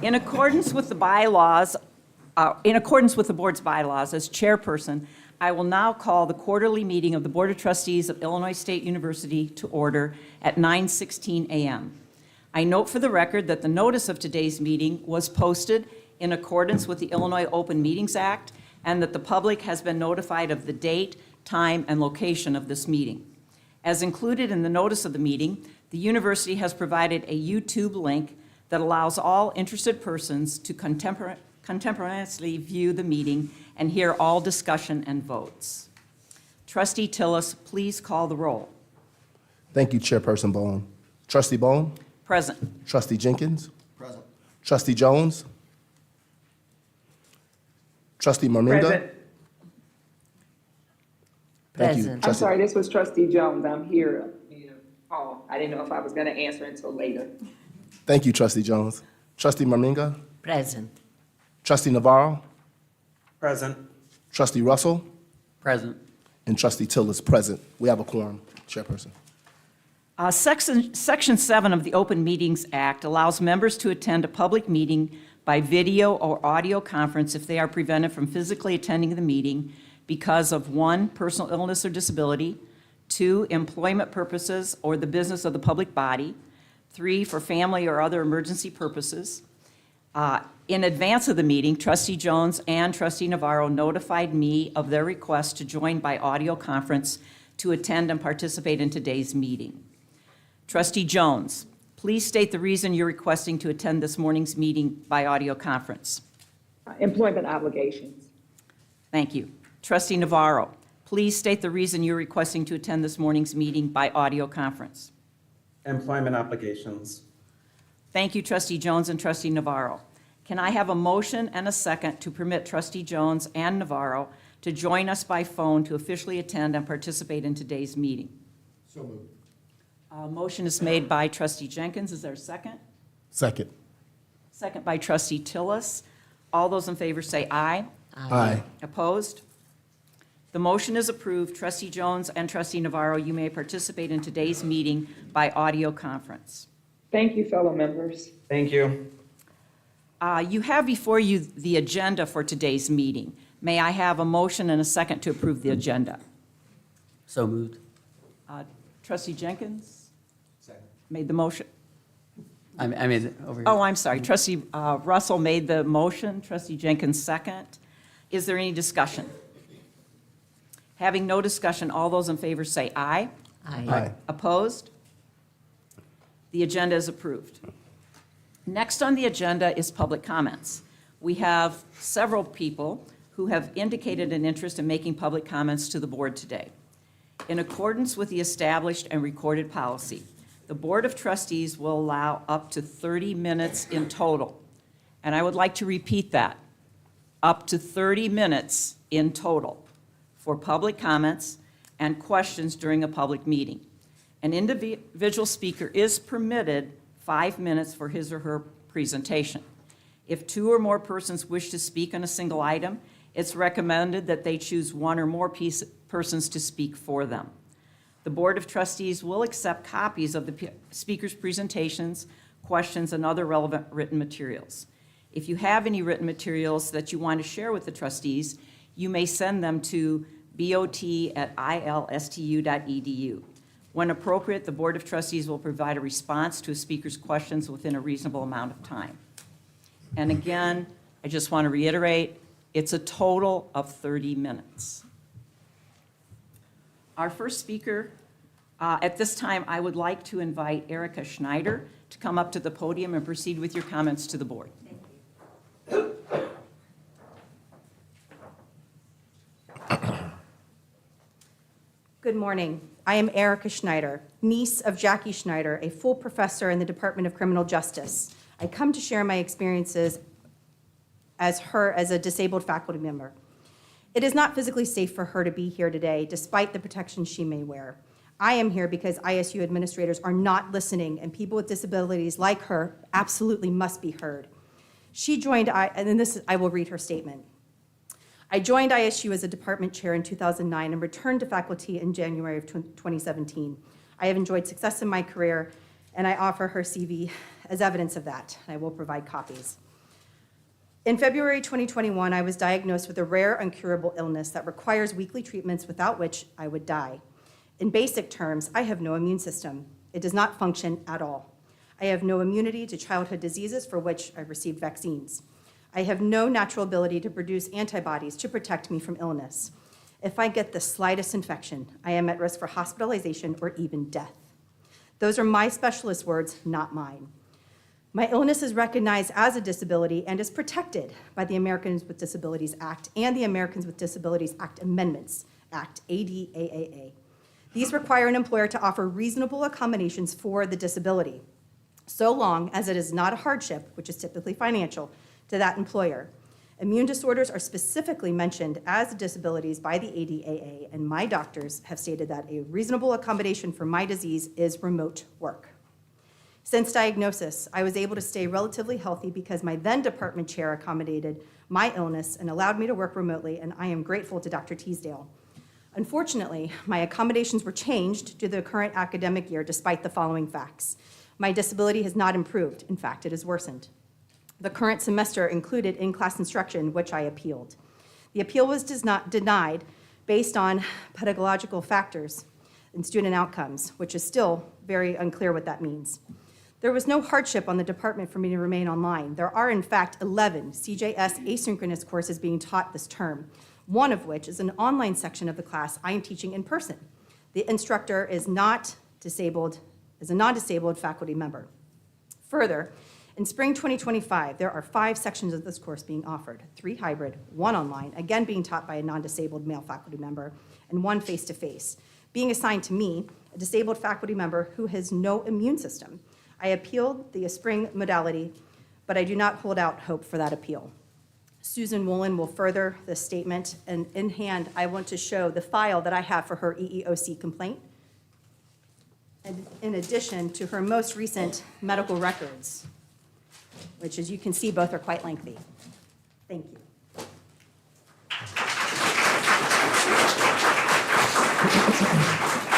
In accordance with the bylaws, in accordance with the board's bylaws, as chairperson, I will now call the quarterly meeting of the Board of Trustees of Illinois State University to order at 9:16 a.m. I note for the record that the notice of today's meeting was posted in accordance with the Illinois Open Meetings Act and that the public has been notified of the date, time, and location of this meeting. As included in the notice of the meeting, the university has provided a YouTube link that allows all interested persons to contemporaneously view the meeting and hear all discussion and votes. Trustee Tillis, please call the roll. Thank you, Chairperson Bowen. Trustee Bowen? Present. Trustee Jenkins? Present. Trustee Jones? Trustee Marminga? Present. Thank you. Present. I'm Trustee- sorry, this was Trustee Jones. I'm here. I didn't know if I was going to answer until later. Thank you, Trustee Jones. Trustee Marminga? Present. Trustee Navarro? Present. Trustee Russell? Present. And Trustee Tillis present. We have a quorum, Chairperson. Section 7 of the Open Meetings Act allows members to attend a public meeting by video or audio conference if they are prevented from physically attending the meeting because of 1, personal illness or disability, 2, employment purposes or the business of the public body, 3, for family or other emergency purposes. In advance of the meeting, Trustee Jones and Trustee Navarro notified me of their request to join by audio conference to attend and participate in today's meeting. Trustee Jones, please state the reason you're requesting to attend this morning's meeting by audio conference. Employment obligations. Thank you. Trustee Navarro, please state the reason you're requesting to attend this morning's meeting by audio conference. Employment obligations. Thank you, Trustee Jones and Trustee Navarro. Can I have a motion and a second to permit Trustee Jones and Navarro to join us by phone to officially attend and participate in today's meeting? So moved. Motion is made by Trustee Jenkins. Is there a second? Second. Second by Trustee Tillis. All those in favor say aye. Aye. Opposed? The motion is approved. Trustee Jones and Trustee Navarro, you may participate in today's meeting by audio conference. Thank you, fellow members. Thank you. You have before you the agenda for today's meeting. May I have a motion and a second to approve the agenda? So moved. Trustee Jenkins Second. made the motion. I made it over here. Oh, I'm sorry. Trustee Russell made the motion. Trustee Jenkins second. Is there any discussion? Having no discussion, all those in favor say aye. Aye. Opposed? The agenda is approved. Next on the agenda is public comments. We have several people who have indicated an interest in making public comments to the board today. In accordance with the established and recorded policy, the Board of Trustees will allow up to 30 minutes in total. And I would like to repeat that, up to 30 minutes in total for public comments and questions during a public meeting. An individual speaker is permitted 5 minutes for his or her presentation. If 2 or more persons wish to speak on a single item, it's recommended that they choose 1 or more persons to speak for them. The Board of Trustees will accept copies of the speaker's presentations, questions, and other relevant written materials. If you have any written materials that you want to share with the trustees, you may send them to bot@ilstu.edu. When appropriate, the Board of Trustees will provide a response to a speaker's questions within a reasonable amount of time. And again, I just want to reiterate, it's a total of 30 minutes. Our first speaker, at this time, I would like to invite Erica Schneider to come up to the podium and proceed with your comments to the board. Good morning. I am Erica Schneider, niece of Jackie Schneider, a full professor in the Department of Criminal Justice. I come to share my experiences as a disabled faculty member. It is not physically safe for her to be here today, despite the protection she may wear. I am here because ISU administrators are not listening, and people with disabilities like her absolutely must be heard. She joined, I will read her statement. I joined ISU as a department chair in 2009 and returned to faculty in January of 2017. I have enjoyed success in my career, and I offer her CV as evidence of that. I will provide copies. In February 2021, I was diagnosed with a rare, incurable illness that requires weekly treatments without which I would die. In basic terms, I have no immune system. It does not function at all. I have no immunity to childhood diseases for which I received vaccines. I have no natural ability to produce antibodies to protect me from illness. If I get the slightest infection, I am at risk for hospitalization or even death. Those are my specialist words, not mine. My illness is recognized as a disability and is protected by the Americans with Disabilities Act and the Americans with Disabilities Act Amendments Act, ADAAA. These require an employer to offer reasonable accommodations for the disability, so long as it is not a hardship, which is typically financial, to that employer. Immune disorders are specifically mentioned as disabilities by the ADAA, and my doctors have stated that a reasonable accommodation for my disease is remote work. Since diagnosis, I was able to stay relatively healthy because my then department chair accommodated my illness and allowed me to work remotely, and I am grateful to Dr. Teasdale. Unfortunately, my accommodations were changed to the current academic year despite the following facts. My disability has not improved. In fact, it has worsened. The current semester included in-class instruction, which I appealed. The appeal was denied based on pedagogical factors and student outcomes, which is still very unclear what that means. There was no hardship on the department for me to remain online. There are, in fact, 11 CJS asynchronous courses being taught this term, one of which is an online section of the class I am teaching in person. The instructor is a non-disabled faculty member. Further, in spring 2025, there are 5 sections of this course being offered, 3 hybrid, 1 online, again being taught by a non-disabled male faculty member, and 1 face-to-face, being assigned to me, a disabled faculty member who has no immune system. I appealed the spring modality, but I do not hold out hope for that appeal. Susan Woolen will further this statement, and in hand, I want to show the file that I have for her EEOC complaint, and in addition to her most recent medical records, which, as you can see, both are quite lengthy. Thank you.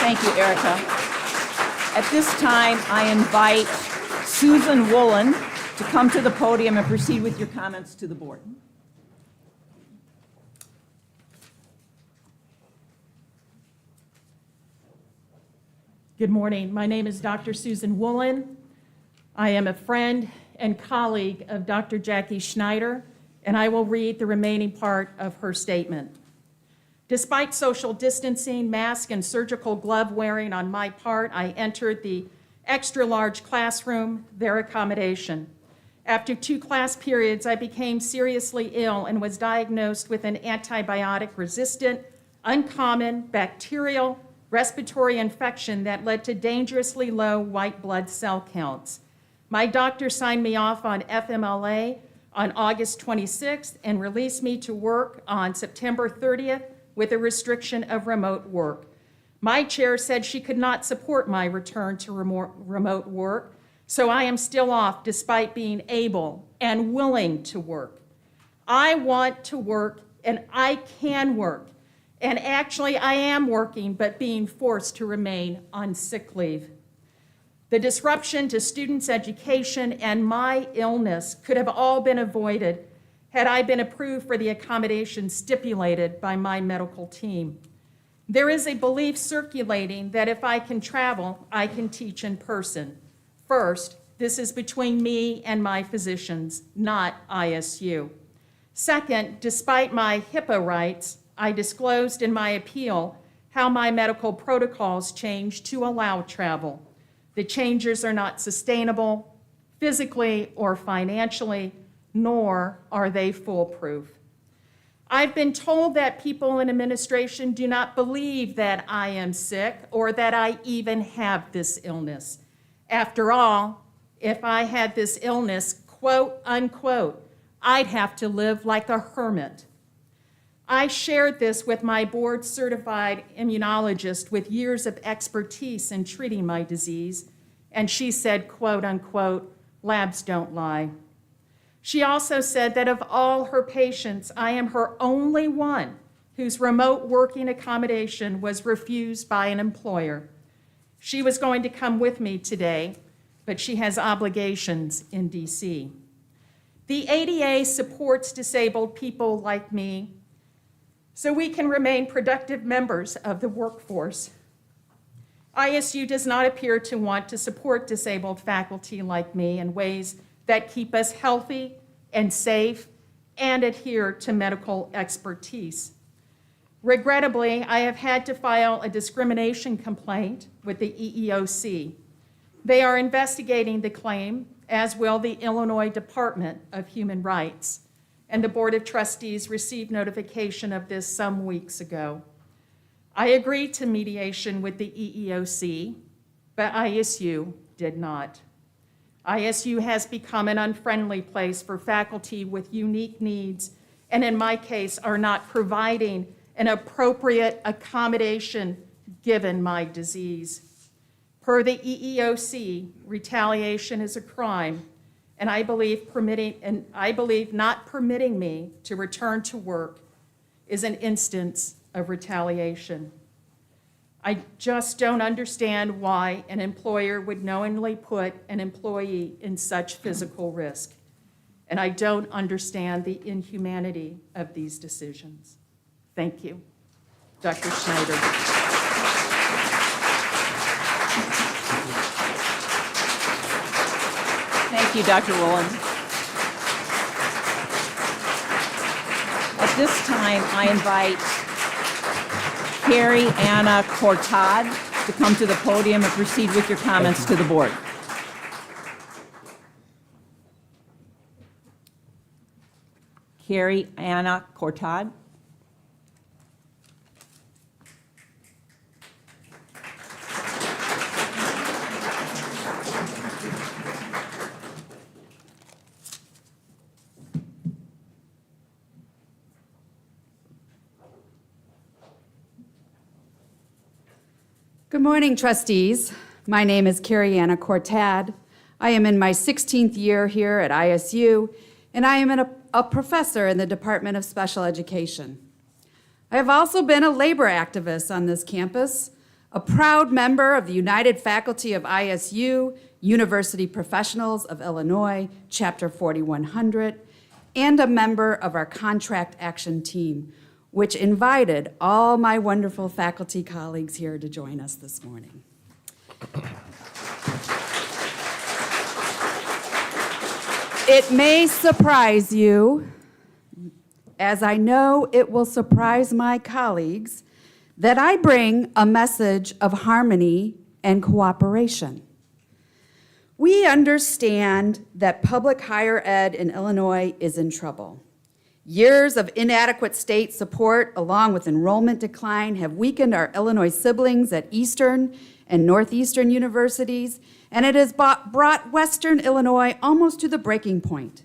Thank you, Erica. At this time, I invite Susan Woolen to come to the podium and proceed with your comments to the board. Good morning. My name is Dr. Susan Woolen. I am a friend and colleague of Dr. Jackie Schneider, and I will read the remaining part of her statement. Despite social distancing, mask, and surgical glove wearing on my part, I entered the extra-large classroom, their accommodation. After 2 class periods, I became seriously ill and was diagnosed with an antibiotic-resistant, uncommon, bacterial, respiratory infection that led to dangerously low white blood cell counts. My doctor signed me off on FMLA on August 26th and released me to work on September 30th with a restriction of remote work. My chair said she could not support my return to remote work, so I am still off despite being able and willing to work. I want to work and I can work. And actually, I am working, but being forced to remain on sick leave. The disruption to students' education and my illness could have all been avoided had I been approved for the accommodation stipulated by my medical team. There is a belief circulating that if I can travel, I can teach in person. First, this is between me and my physicians, not ISU. Second, despite my HIPAA rights, I disclosed in my appeal how my medical protocols changed to allow travel. The changes are not sustainable, physically or financially, nor are they foolproof. I've been told that people in administration do not believe that I am sick or that I even have this illness. After all, if I had this illness, quote unquote, I'd have to live like a hermit. I shared this with my board-certified immunologist with years of expertise in treating my disease, and she said, quote unquote, labs don't lie. She also said that of all her patients, I am her only one whose remote working accommodation was refused by an employer. She was going to come with me today, but she has obligations in DC. The ADA supports disabled people like me so we can remain productive members of the workforce. ISU does not appear to want to support disabled faculty like me in ways that keep us healthy and safe and adhere to medical expertise. Regrettably, I have had to file a discrimination complaint with the EEOC. They are investigating the claim, as will the Illinois Department of Human Rights, and the Board of Trustees received notification of this some weeks ago. I agreed to mediation with the EEOC, but ISU did not. ISU has become an unfriendly place for faculty with unique needs, and in my case, are not providing an appropriate accommodation given my disease. Per the EEOC, retaliation is a crime, and I believe not permitting me to return to work is an instance of retaliation. I just don't understand why an employer would knowingly put an employee in such physical risk, and I don't understand the inhumanity of these decisions. Thank you. Dr. Schneider. Thank you, Dr. Woolen. At this time, I invite Carrie Anna Cortad to come to the podium and proceed with your comments to the board. Carrie Anna Cortad. Good morning, trustees. My name is Carrie Anna Cortad. I am in my 16th year here at ISU, and I am a professor in the Department of Special Education. I have also been a labor activist on this campus, a proud member of the United Faculty of ISU, University Professionals of Illinois, Chapter 4100, and a member of our contract action team, which invited all my wonderful faculty colleagues here to join us this morning. It may surprise you, as I know it will surprise my colleagues, that I bring a message of harmony and cooperation. We understand that public higher ed in Illinois is in trouble. Years of inadequate state support, along with enrollment decline, have weakened our Illinois siblings at Eastern and Northeastern universities, and it has brought Western Illinois almost to the breaking point.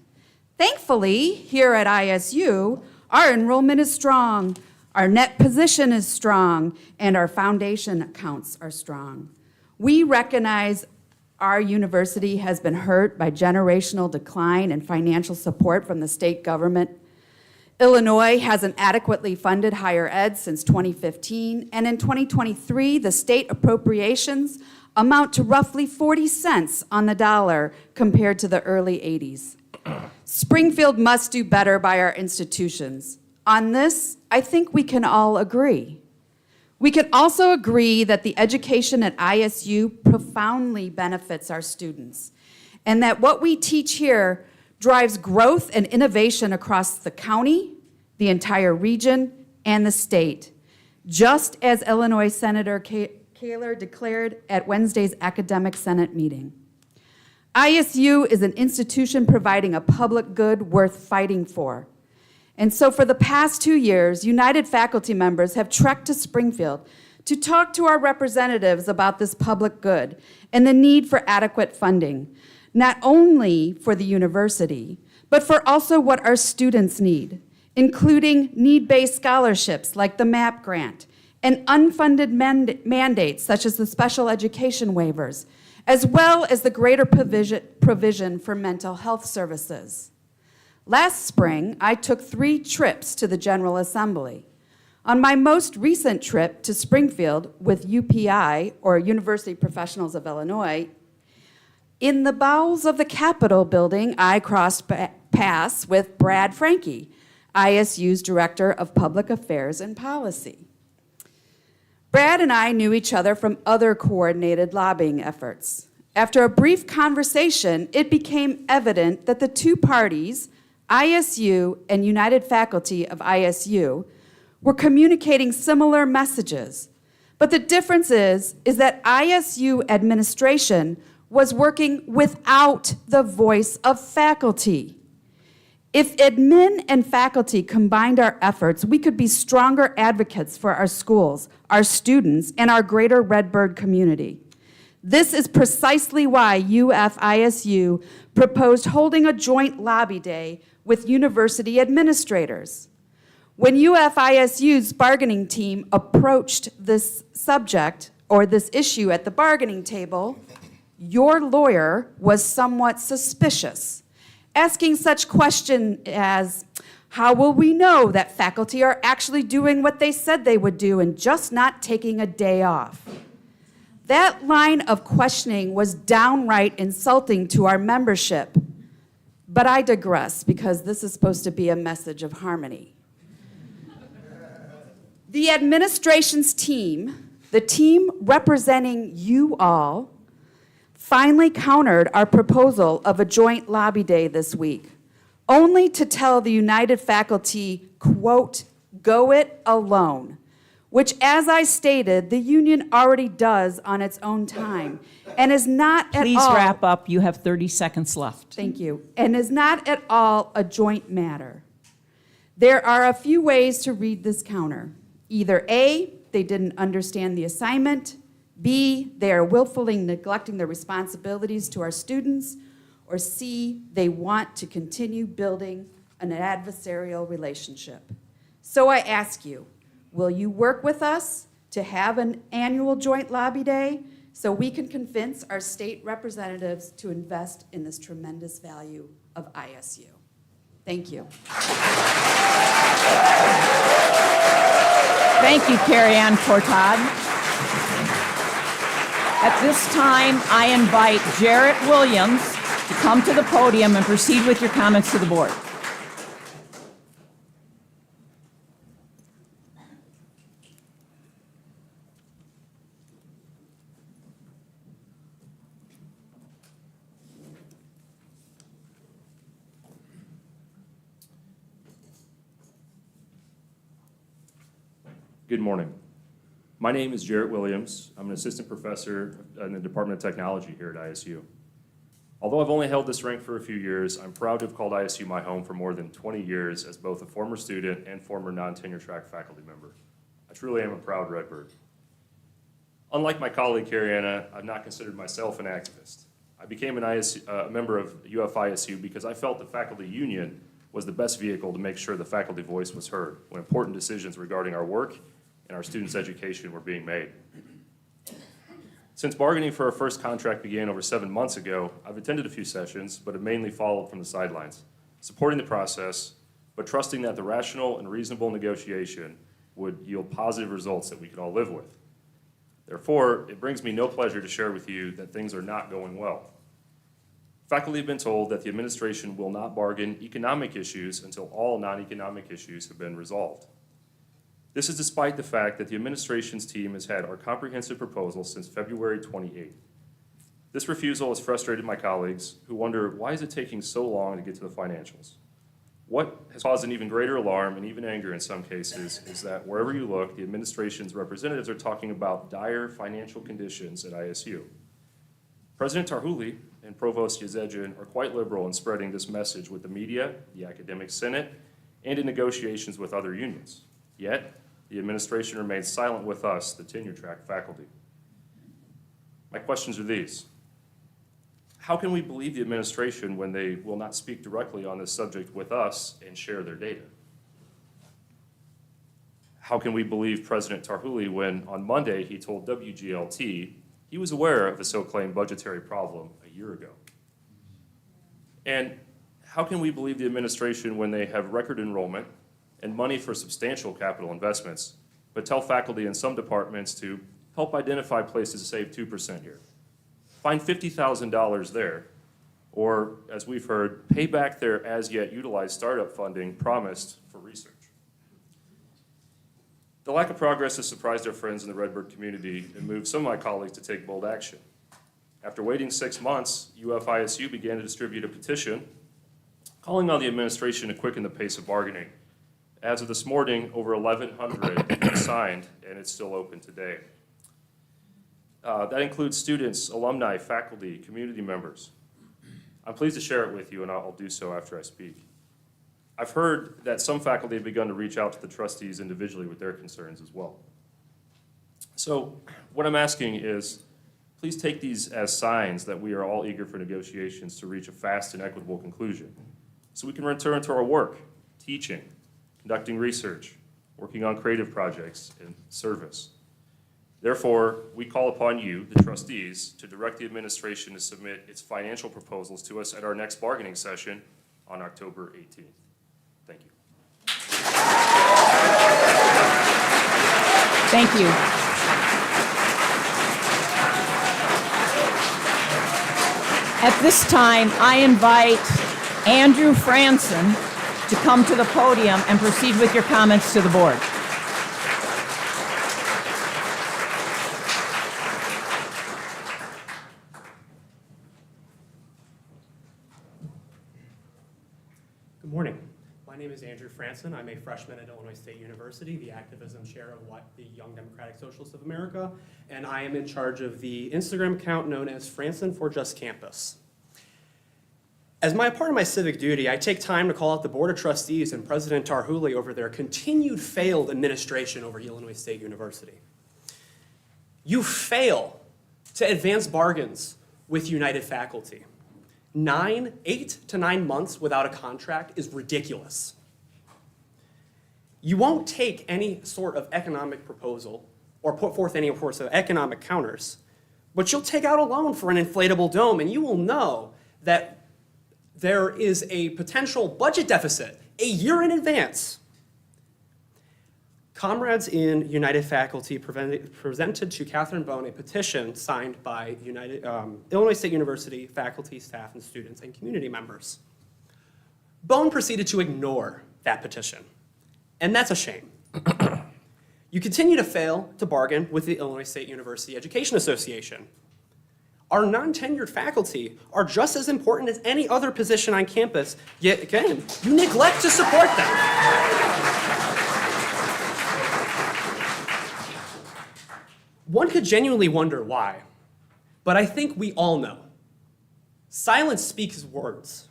Thankfully, here at ISU, our enrollment is strong, our net position is strong, and our foundation accounts are strong. We recognize our university has been hurt by generational decline and financial support from the state government. Illinois hasn't adequately funded higher ed since 2015, and in 2023, the state appropriations amount to roughly 40 cents on the dollar compared to the early 80s. Springfield must do better by our institutions. On this, I think we can all agree. We can also agree that the education at ISU profoundly benefits our students, and that what we teach here drives growth and innovation across the county, the entire region, and the state, just as Illinois Senator Kaler declared at Wednesday's Academic Senate meeting. ISU is an institution providing a public good worth fighting for. And so for the past 2 years, United faculty members have trekked to Springfield to talk to our representatives about this public good and the need for adequate funding, not only for the university, but for also what our students need, including need-based scholarships like the MAP grant and unfunded mandates such as the special education waivers, as well as the greater provision for mental health services. Last spring, I took 3 trips to the General Assembly. On my most recent trip to Springfield with UPI, or University Professionals of Illinois, in the bowels of the Capitol building, I crossed pass with Brad Franke, ISU's Director of Public Affairs and Policy. Brad and I knew each other from other coordinated lobbying efforts. After a brief conversation, it became evident that the two parties, ISU and United Faculty of ISU, were communicating similar messages. But the difference is that ISU administration was working without the voice of faculty. If admin and faculty combined our efforts, we could be stronger advocates for our schools, our students, and our greater Redbird community. This is precisely why UF-ISU proposed holding a joint lobby day with university administrators. When UF-ISU's bargaining team approached this subject or this issue at the bargaining table, your lawyer was somewhat suspicious, asking such questions as, how will we know that faculty are actually doing what they said they would do and just not taking a day off? That line of questioning was downright insulting to our membership. But I digress, because this is supposed to be a message of harmony. The administration's team, the team representing you all, finally countered our proposal of a joint lobby day this week, only to tell the United Faculty, quote, go it alone, which, as I stated, the union already does on its own time, and is not at all— Please wrap up. You have 30 seconds left. Thank you. And is not at all a joint matter. There are a few ways to read this counter. Either A, they didn't understand the assignment, B, they are willfully neglecting their responsibilities to our students, or C, they want to continue building an adversarial relationship. So I ask you, will you work with us to have an annual joint lobby day so we can convince our state representatives to invest in this tremendous value of ISU? Thank you. Thank you, Carrie Ann Cortad. At this time, I invite Jarrett Williams to come to the podium and proceed with your comments to the board. Good morning. My name is Jarrett Williams. I'm an assistant professor in the Department of Technology here at ISU. Although I've only held this rank for a few years, I'm proud to have called ISU my home for more than 20 years as both a former student and former non-tenure track faculty member. I truly am a proud Redbird. Unlike my colleague, Carrie Anna, I've not considered myself an activist. I became a member of UF-ISU because I felt the faculty union was the best vehicle to make sure the faculty voice was heard when important decisions regarding our work and our students' education were being made. Since bargaining for our first contract began over 7 months ago, I've attended a few sessions, but have mainly followed from the sidelines, supporting the process, but trusting that the rational and reasonable negotiation would yield positive results that we could all live with. Therefore, it brings me no pleasure to share with you that things are not going well. Faculty have been told that the administration will not bargain economic issues until all non-economic issues have been resolved. This is despite the fact that the administration's team has had our comprehensive proposal since February 28th. This refusal has frustrated my colleagues who wonder, why is it taking so long to get to the financials? What has caused an even greater alarm and even anger in some cases is that wherever you look, the administration's representatives are talking about dire financial conditions at ISU. President Tarhouli and Provost Yazedian are quite liberal in spreading this message with the media, the academic senate, and in negotiations with other unions. Yet, the administration remains silent with us, the tenure-track faculty. My questions are these. How can we believe the administration when they will not speak directly on this subject with us and share their data? How can we believe President Tarhouli when on Monday he told WGLT he was aware of a so-claimed budgetary problem a year ago? And how can we believe the administration when they have record enrollment and money for substantial capital investments, but tell faculty in some departments to help identify places to save 2% here? Find $50,000 there, or, as we've heard, pay back their as-yet utilized startup funding promised for research. The lack of progress has surprised our friends in the Redbird community and moved some of my colleagues to take bold action. After waiting 6 months, UF-ISU began to distribute a petition calling on the administration to quicken the pace of bargaining. As of this morning, over 1,100 signed, and it's still open today. That includes students, alumni, faculty, community members. I'm pleased to share it with you, and I'll do so after I speak. I've heard that some faculty have begun to reach out to the trustees individually with their concerns as well. So what I'm asking is, please take these as signs that we are all eager for negotiations to reach a fast and equitable conclusion, so we can return to our work, teaching, conducting research, working on creative projects, and service. Therefore, we call upon you, the trustees, to direct the administration to submit its financial proposals to us at our next bargaining session on October 18th. Thank you. Thank you. At this time, I invite Andrew Franson to come to the podium and proceed with your comments to the board. Good morning. My name is Andrew Franson. I'm a freshman at Illinois State University, the activism chair of the Young Democratic Socialists of America, and I am in charge of the Instagram account known as Franson for Just Campus. As part of my civic duty, I take time to call out the Board of Trustees and President Tarhuli over their continued failed administration over Illinois State University. You fail to advance bargains with United faculty. 8 to 9 months without a contract is ridiculous. You won't take any sort of economic proposal or put forth any sorts of economic counters, but you'll take out a loan for an inflatable dome, and you will know that there is a potential budget deficit a year in advance. Comrades in United faculty presented to Catherine Bone a petition signed by Illinois State University faculty, staff, and students, and community members. Bone proceeded to ignore that petition, and that's a shame. You continue to fail to bargain with the Illinois State University Education Association. Our non-tenured faculty are just as important as any other position on campus, yet again, you neglect to support them. One could genuinely wonder why, but I think we all know. Silence speaks words.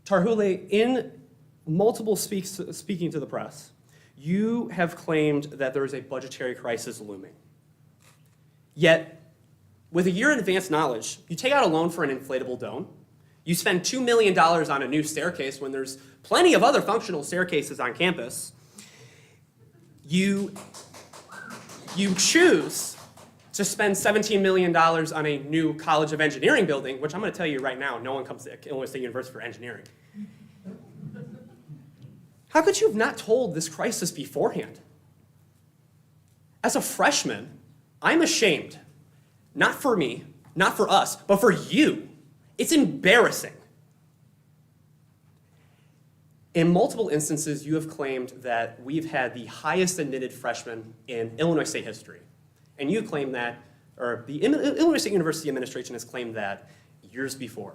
Tarhuli, in multiple speaking to the press, you have claimed that there is a budgetary crisis looming. Yet, with a year in advance knowledge, you take out a loan for an inflatable dome, you spend $2 million on a new staircase when there's plenty of other functional staircases on campus, you choose to spend $17 million on a new College of Engineering building, which I'm going to tell you right now, no one comes to Illinois State University for engineering. How could you have not told this crisis beforehand? As a freshman, I'm ashamed, not for me, not for us, but for you. It's embarrassing. In multiple instances, you have claimed that we've had the highest admitted freshmen in Illinois State history. And you claim that, or the Illinois State University administration has claimed that years before.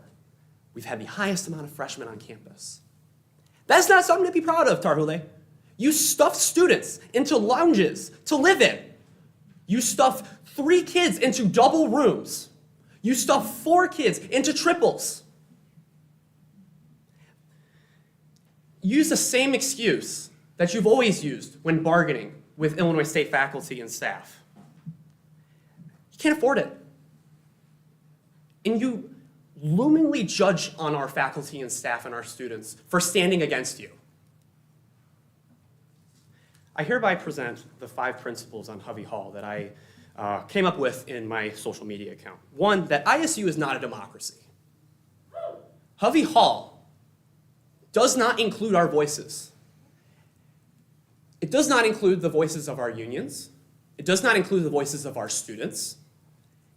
We've had the highest amount of freshmen on campus. That's not something to be proud of, Tarhuli. You stuffed students into lounges to live in. You stuffed 3 kids into double rooms. You stuffed 4 kids into triples. Use the same excuse that you've always used when bargaining with Illinois State faculty and staff. You can't afford it. And you loomingly judge on our faculty and staff and our students for standing against you. I hereby present the 5 principles on Hovey Hall that I came up with in my social media account. 1, that ISU is not a democracy. Hovey Hall does not include our voices. It does not include the voices of our unions. It does not include the voices of our students.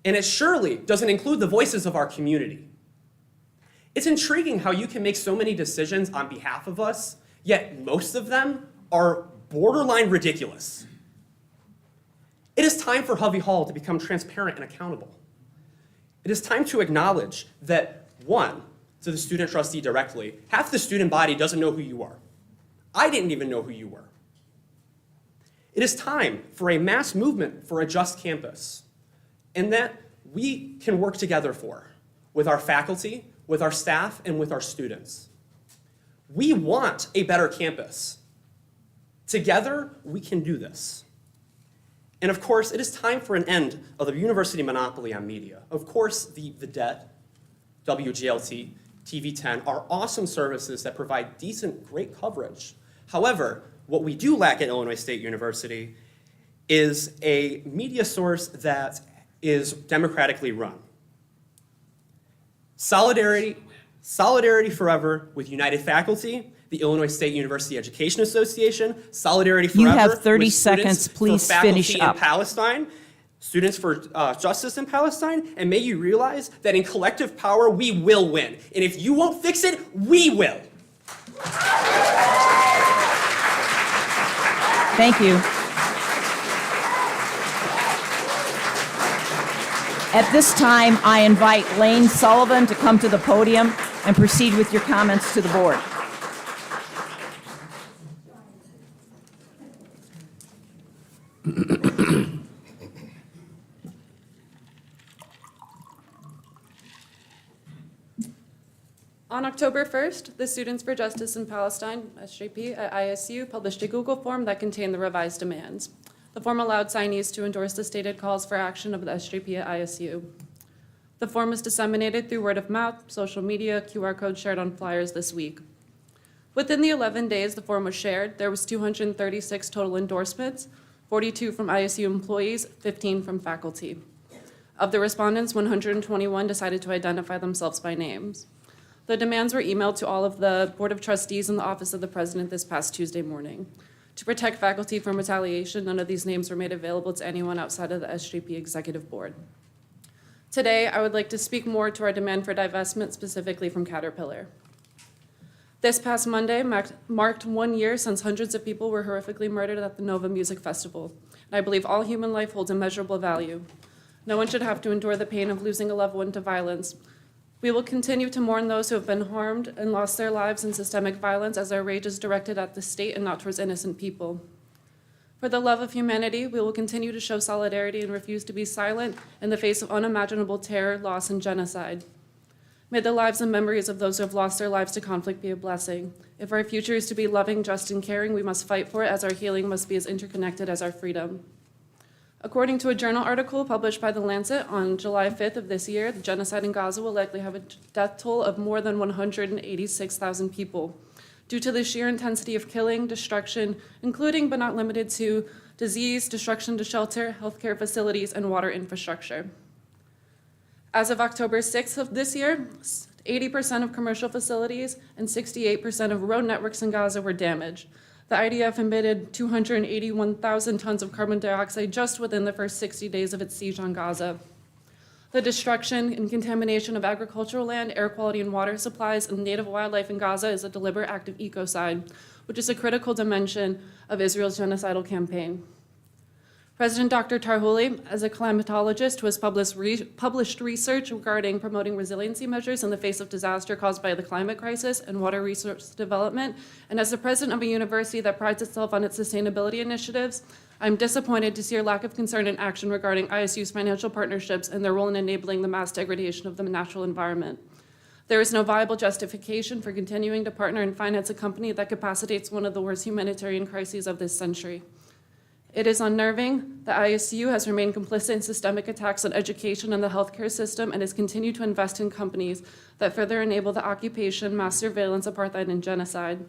And it surely doesn't include the voices of our community. It's intriguing how you can make so many decisions on behalf of us, yet most of them are borderline ridiculous. It is time for Hovey Hall to become transparent and accountable. It is time to acknowledge that, one, to the student trustee directly, half the student body doesn't know who you are. I didn't even know who you were. It is time for a mass movement for a just campus, and that we can work together for, with our faculty, with our staff, and with our students. We want a better campus. Together, we can do this. And of course, it is time for an end of the university monopoly on media. Of course, the debt, WGLT, TV10 are awesome services that provide decent, great coverage. However, what we do lack at Illinois State University is a media source that is democratically run. Solidarity forever with United Faculty, the Illinois State University Education Association, solidarity forever You have 30 with students seconds. Please for faculty finish up. in Palestine, students for justice in Palestine, and may you realize that in collective power, we will win. And if you won't fix it, we will. Thank you. At this time, I invite Lane Sullivan to come to the podium and proceed with your comments to the board. On October 1st, the Students for Justice in Palestine, SJP, at ISU published a Google form that contained the revised demands. The form allowed signees to endorse the stated calls for action of the SJP at ISU. The form was disseminated through word of mouth, social media, QR code shared on flyers this week. Within the 11 days the form was shared, there was 236 total endorsements, 42 from ISU employees, 15 from faculty. Of the respondents, 121 decided to identify themselves by names. The demands were emailed to all of the Board of Trustees and the Office of the President this past Tuesday morning. To protect faculty from retaliation, none of these names were made available to anyone outside of the SJP Executive Board. Today, I would like to speak more to our demand for divestment, specifically from Caterpillar. This past Monday marked 1 year since hundreds of people were horrifically murdered at the Nova Music Festival, and I believe all human life holds immeasurable value. No one should have to endure the pain of losing a loved one to violence. We will continue to mourn those who have been harmed and lost their lives in systemic violence as our rage is directed at the state and not towards innocent people. For the love of humanity, we will continue to show solidarity and refuse to be silent in the face of unimaginable terror, loss, and genocide. May the lives and memories of those who have lost their lives to conflict be a blessing. If our future is to be loving, just, and caring, we must fight for it, as our healing must be as interconnected as our freedom. According to a journal article published by The Lancet on July 5th of this year, the genocide in Gaza will likely have a death toll of more than 186,000 people due to the sheer intensity of killing, destruction, including but not limited to disease, destruction to shelter, healthcare facilities, and water infrastructure. As of October 6th of this year, 80% of commercial facilities and 68% of road networks in Gaza were damaged. The IDF emitted 281,000 tons of carbon dioxide just within the first 60 days of its siege on Gaza. The destruction and contamination of agricultural land, air quality, and water supplies and native wildlife in Gaza is a deliberate act of ecocide, which is a critical dimension of Israel's genocidal campaign. President Dr. Tarhouli, as a climatologist who has published research regarding promoting resiliency measures in the face of disaster caused by the climate crisis and water resource development, and as the president of a university that prides itself on its sustainability initiatives, I'm disappointed to see your lack of concern and action regarding ISU's financial partnerships and their role in enabling the mass degradation of the natural environment. There is no viable justification for continuing to partner and finance a company that capacitates one of the worst humanitarian crises of this century. It is unnerving that ISU has remained complicit in systemic attacks on education and the healthcare system and has continued to invest in companies that further enable the occupation, mass surveillance, apartheid, and genocide.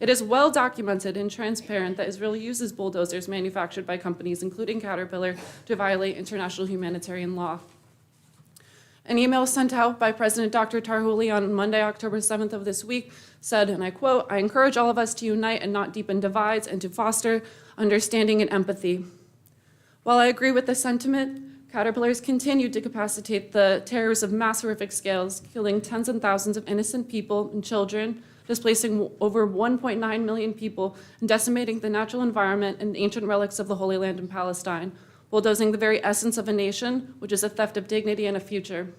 It is well documented and transparent that Israel uses bulldozers manufactured by companies, including Caterpillar, to violate international humanitarian law. An email sent out by President Dr. Tarhouli on Monday, October 7th of this week said, and I quote, "I encourage all of us to unite and not deepen divides and to foster understanding and empathy." While I agree with the sentiment, caterpillars continued to capacitate the terrors of mass horrific scales, killing tens and thousands of innocent people and children, displacing over 1.9 million people, and decimating the natural environment and ancient relics of the Holy Land in Palestine, bulldozing the very essence of a nation, which is a theft of dignity and a future.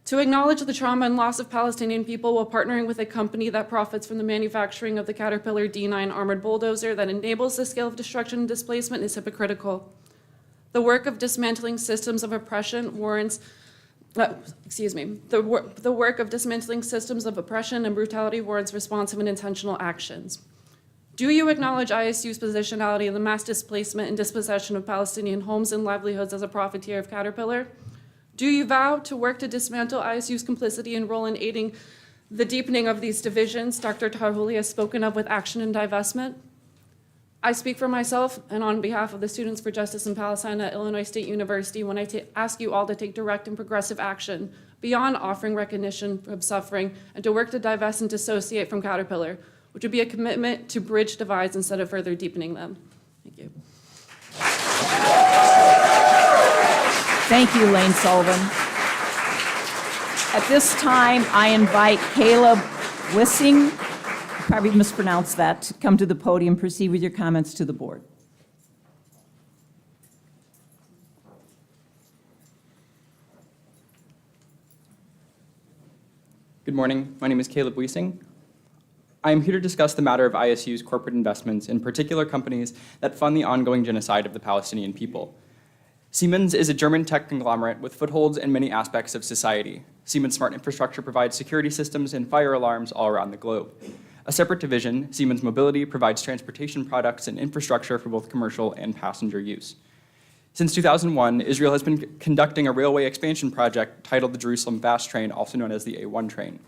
To acknowledge the trauma and loss of Palestinian people while partnering with a company that profits from the manufacturing of the Caterpillar D9 armored bulldozer that enables this scale of destruction and displacement is hypocritical. The work of dismantling systems of oppression warrants, the work of dismantling systems of oppression and brutality warrants responsive and intentional actions. Do you acknowledge ISU's positionality in the mass displacement and dispossession of Palestinian homes and livelihoods as a profiteer of Caterpillar? Do you vow to work to dismantle ISU's complicity and role in aiding the deepening of these divisions Dr. Tarhouli has spoken of with action and divestment? I speak for myself and on behalf of the Students for Justice in Palestine at Illinois State University when I ask you all to take direct and progressive action beyond offering recognition of suffering and to work to divest and dissociate from Caterpillar, which would be a commitment to bridge divides instead of further deepening them. Thank you. Thank you, Lane Sullivan. At this time, I invite Caleb Wissing, probably mispronounced that, to come to the podium, proceed with your comments to the board. Good morning. My name is Caleb Wiesing. I am here to discuss the matter of ISU's corporate investments in particular companies that fund the ongoing genocide of the Palestinian people. Siemens is a German tech conglomerate with footholds in many aspects of society. Siemens Smart Infrastructure provides security systems and fire alarms all around the globe. A separate division, Siemens Mobility, provides transportation products and infrastructure for both commercial and passenger use. Since 2001, Israel has been conducting a railway expansion project titled the Jerusalem Fast Train, also known as the A1 train.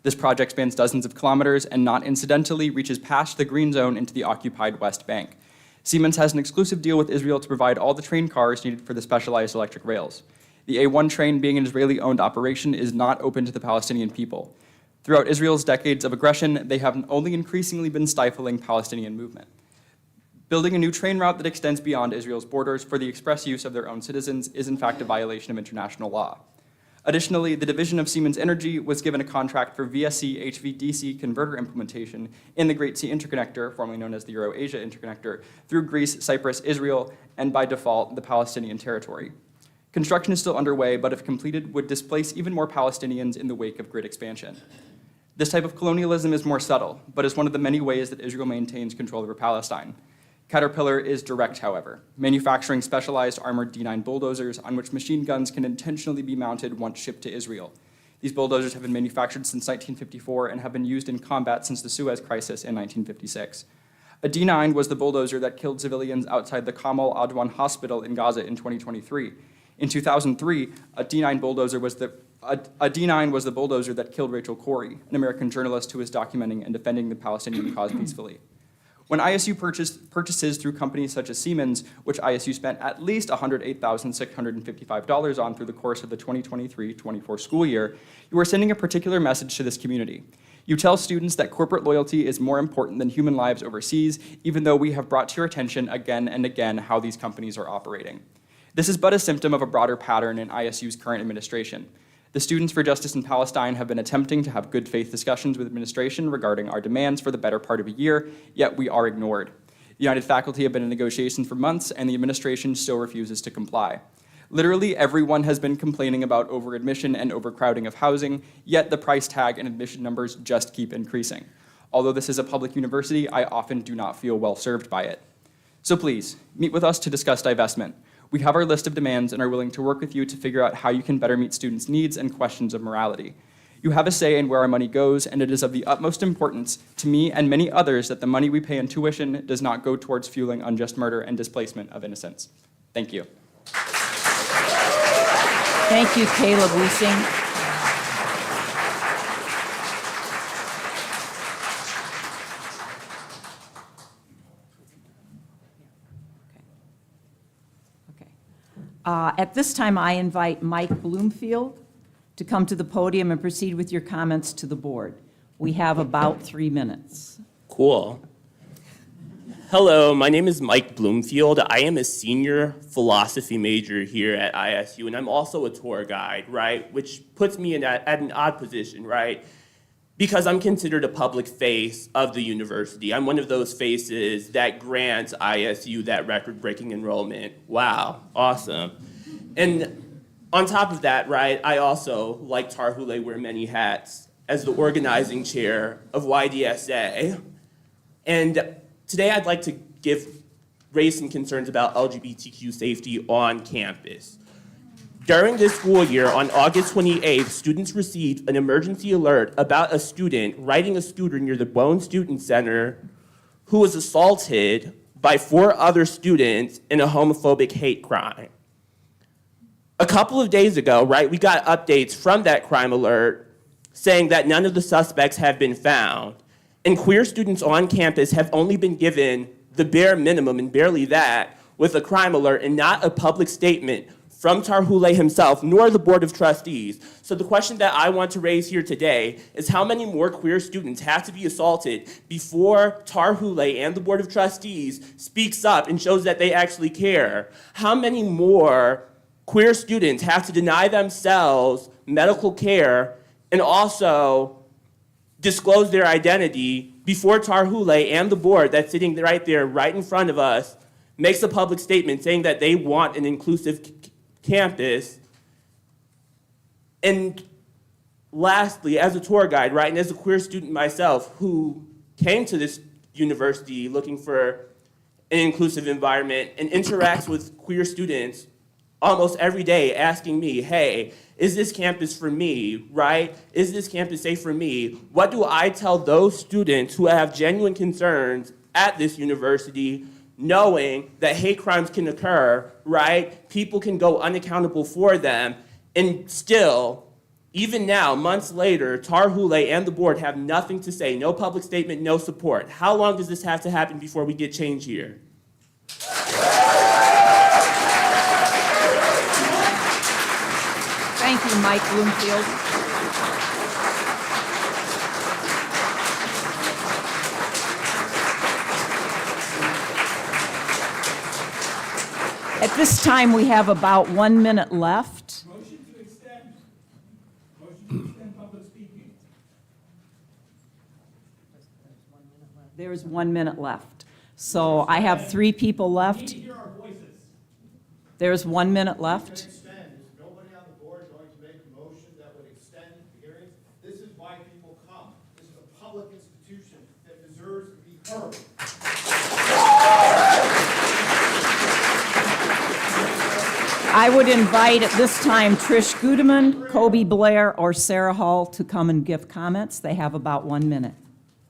This project spans dozens of kilometers and not incidentally reaches past the green zone into the occupied West Bank. Siemens has an exclusive deal with Israel to provide all the train cars needed for the specialized electric rails. The A1 train, being an Israeli-owned operation, is not open to the Palestinian people. Throughout Israel's decades of aggression, they have only increasingly been stifling Palestinian movement. Building a new train route that extends beyond Israel's borders for the express use of their own citizens is in fact a violation of international law. Additionally, the division of Siemens Energy was given a contract for VSC HVDC converter implementation in the Great Sea Interconnector, formerly known as the Euro-Asia Interconnector, through Greece, Cyprus, Israel, and by default, the Palestinian territory. Construction is still underway, but if completed, would displace even more Palestinians in the wake of grid expansion. This type of colonialism is more subtle, but is one of the many ways that Israel maintains control over Palestine. Caterpillar is direct, however, manufacturing specialized armored D9 bulldozers on which machine guns can intentionally be mounted once shipped to Israel. These bulldozers have been manufactured since 1954 and have been used in combat since the Suez Crisis in 1956. A D9 was the bulldozer that killed civilians outside the Kamal Adwan Hospital in Gaza in 2023. In 2003, a D9 was the bulldozer that killed Rachel Corrie, an American journalist who was documenting and defending the Palestinian cause peacefully. When ISU purchases through companies such as Siemens, which ISU spent at least $108,655 on through the course of the 2023-24 school year, you are sending a particular message to this community. You tell students that corporate loyalty is more important than human lives overseas, even though we have brought to your attention again and again how these companies are operating. This is but a symptom of a broader pattern in ISU's current administration. The Students for Justice in Palestine have been attempting to have good faith discussions with administration regarding our demands for the better part of a year, yet we are ignored. The United Faculty have been in negotiations for months, and the administration still refuses to comply. Literally everyone has been complaining about overadmission and overcrowding of housing, yet the price tag and admission numbers just keep increasing. Although this is a public university, I often do not feel well served by it. So please, meet with us to discuss divestment. We have our list of demands and are willing to work with you to figure out how you can better meet students' needs and questions of morality. You have a say in where our money goes, and it is of the utmost importance to me and many others that the money we pay in tuition does not go towards fueling unjust murder and displacement of innocents. Thank you. Thank you, Caleb Wiesing. At this time, I invite Mike Bloomfield to come to the podium and proceed with your comments to the board. We have about 3 minutes. Cool. Hello, my name is Mike Bloomfield. I am a senior philosophy major here at ISU, and I'm also a tour guide, right? Which puts me at an odd position, right? Because I'm considered a public face of the university. I'm one of those faces that grants ISU that record-breaking enrollment. Wow, awesome. And on top of that, right, I also, like Tar Hule, wear many hats as the organizing chair of YDSA. And today I'd like to raise some concerns about LGBTQ safety on campus. During this school year, on August 28th, students received an emergency alert about a student riding a scooter near the Bone Student Center who was assaulted by 4 other students in a homophobic hate crime. A couple of days ago, right, we got updates from that crime alert saying that none of the suspects have been found. And queer students on campus have only been given the bare minimum, and barely that, with a crime alert and not a public statement from Tar Hule himself, nor the Board of Trustees. So the question that I want to raise here today is how many more queer students have to be assaulted before Tar Hule and the Board of Trustees speaks up and shows that they actually care? How many more queer students have to deny themselves medical care and also disclose their identity before Tar Hule and the board that's sitting right there, right in front of us, makes a public statement saying that they want an inclusive campus? And lastly, as a tour guide, right, and as a queer student myself who came to this university looking for an inclusive environment and interacts with queer students almost every day asking me, hey, is this campus for me, right? Is this campus safe for me? What do I tell those students who have genuine concerns at this university, knowing that hate crimes can occur, right? People can go unaccountable for them, and still, even now, months later, Tar Hule and the board have nothing to say, no public statement, no support. How long does this have to happen before we get change here? Thank you, Mike Bloomfield. At this time, we have about 1 minute left. Motion to extend. Motion to extend public speaking. There's 1 minute left. So I have 3 people We left. need to hear our voices. There's 1 minute left. Nobody on the board going to make a motion that would extend the hearings. This is why people come. This is a public institution that deserves to be heard. I would invite at this time Trish Gudeman, Kobe Blair, or Sarah Hall to come and give comments. They have about 1 minute.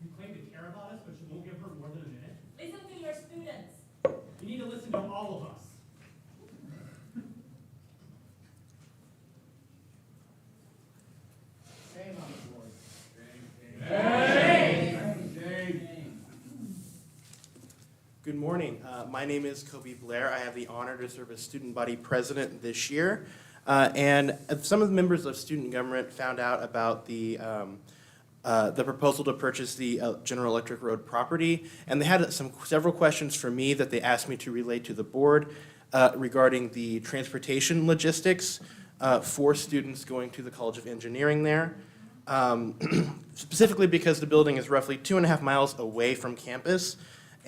You claim to care about us, but you won't give her more than a minute. Listen to your students. You need to listen to all of us. Shame on the board. Good morning. My name is Kobe Blair. I have the honor to serve as student body president this year. And some of the members of student government found out about the proposal to purchase the General Electric Road property, and they had several questions for me that they asked me to relay to the board regarding the transportation logistics for students going to the College of Engineering there. Specifically because the building is roughly 2.5 miles away from campus,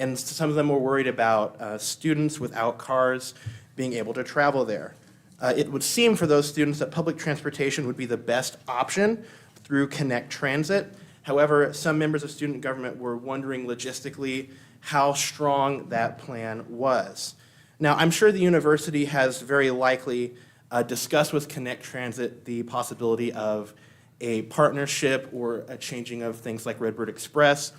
and some of them were worried about students without cars being able to travel there. It would seem for those students that public transportation would be the best option through Connect Transit. However, some members of student government were wondering logistically how strong that plan was. Now, I'm sure the university has very likely discussed with Connect Transit the possibility of a partnership or a changing of things like Redbird Express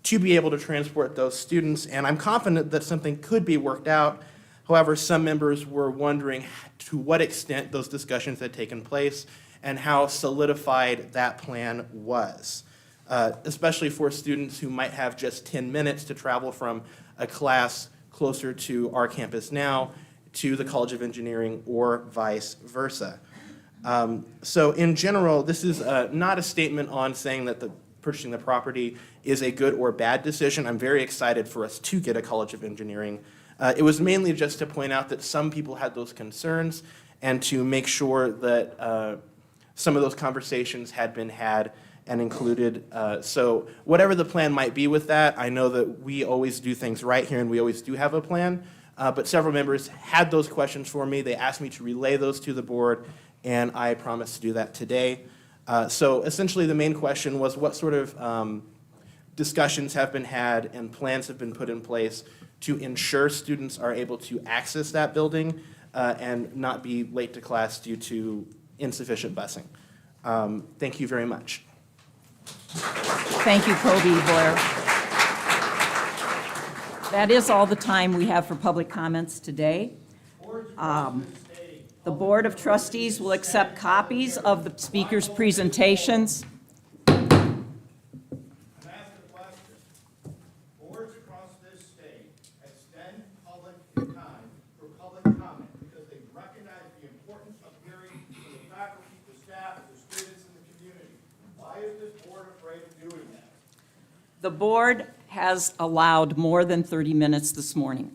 to be able to transport those students, and I'm confident that something could be worked out. However, some members were wondering to what extent those discussions had taken place and how solidified that plan was, especially for students who might have just 10 minutes to travel from a class closer to our campus now to the College of Engineering or vice versa. So in general, this is not a statement on saying that the purchasing the property is a good or bad decision. I'm very excited for us to get a College of Engineering. It was mainly just to point out that some people had those concerns and to make sure that some of those conversations had been had and included. So whatever the plan might be with that, I know that we always do things right here and we always do have a plan. But several members had those questions for me. They asked me to relay those to the board, and I promised to do that today. So essentially, the main question was what sort of discussions have been had and plans have been put in place to ensure students are able to access that building and not be late to class due to insufficient busing. Thank you very much. Thank you, Kobe Blair. That is all the time we have for public comments today. The Board of Trustees will accept copies of the speaker's presentations. I'm asking a question. Boards across this state extend public time for public comment because they recognize the importance of hearing from the faculty, the staff, the students, and the community. Why is this board afraid of doing that? The board has allowed more than 30 minutes this morning.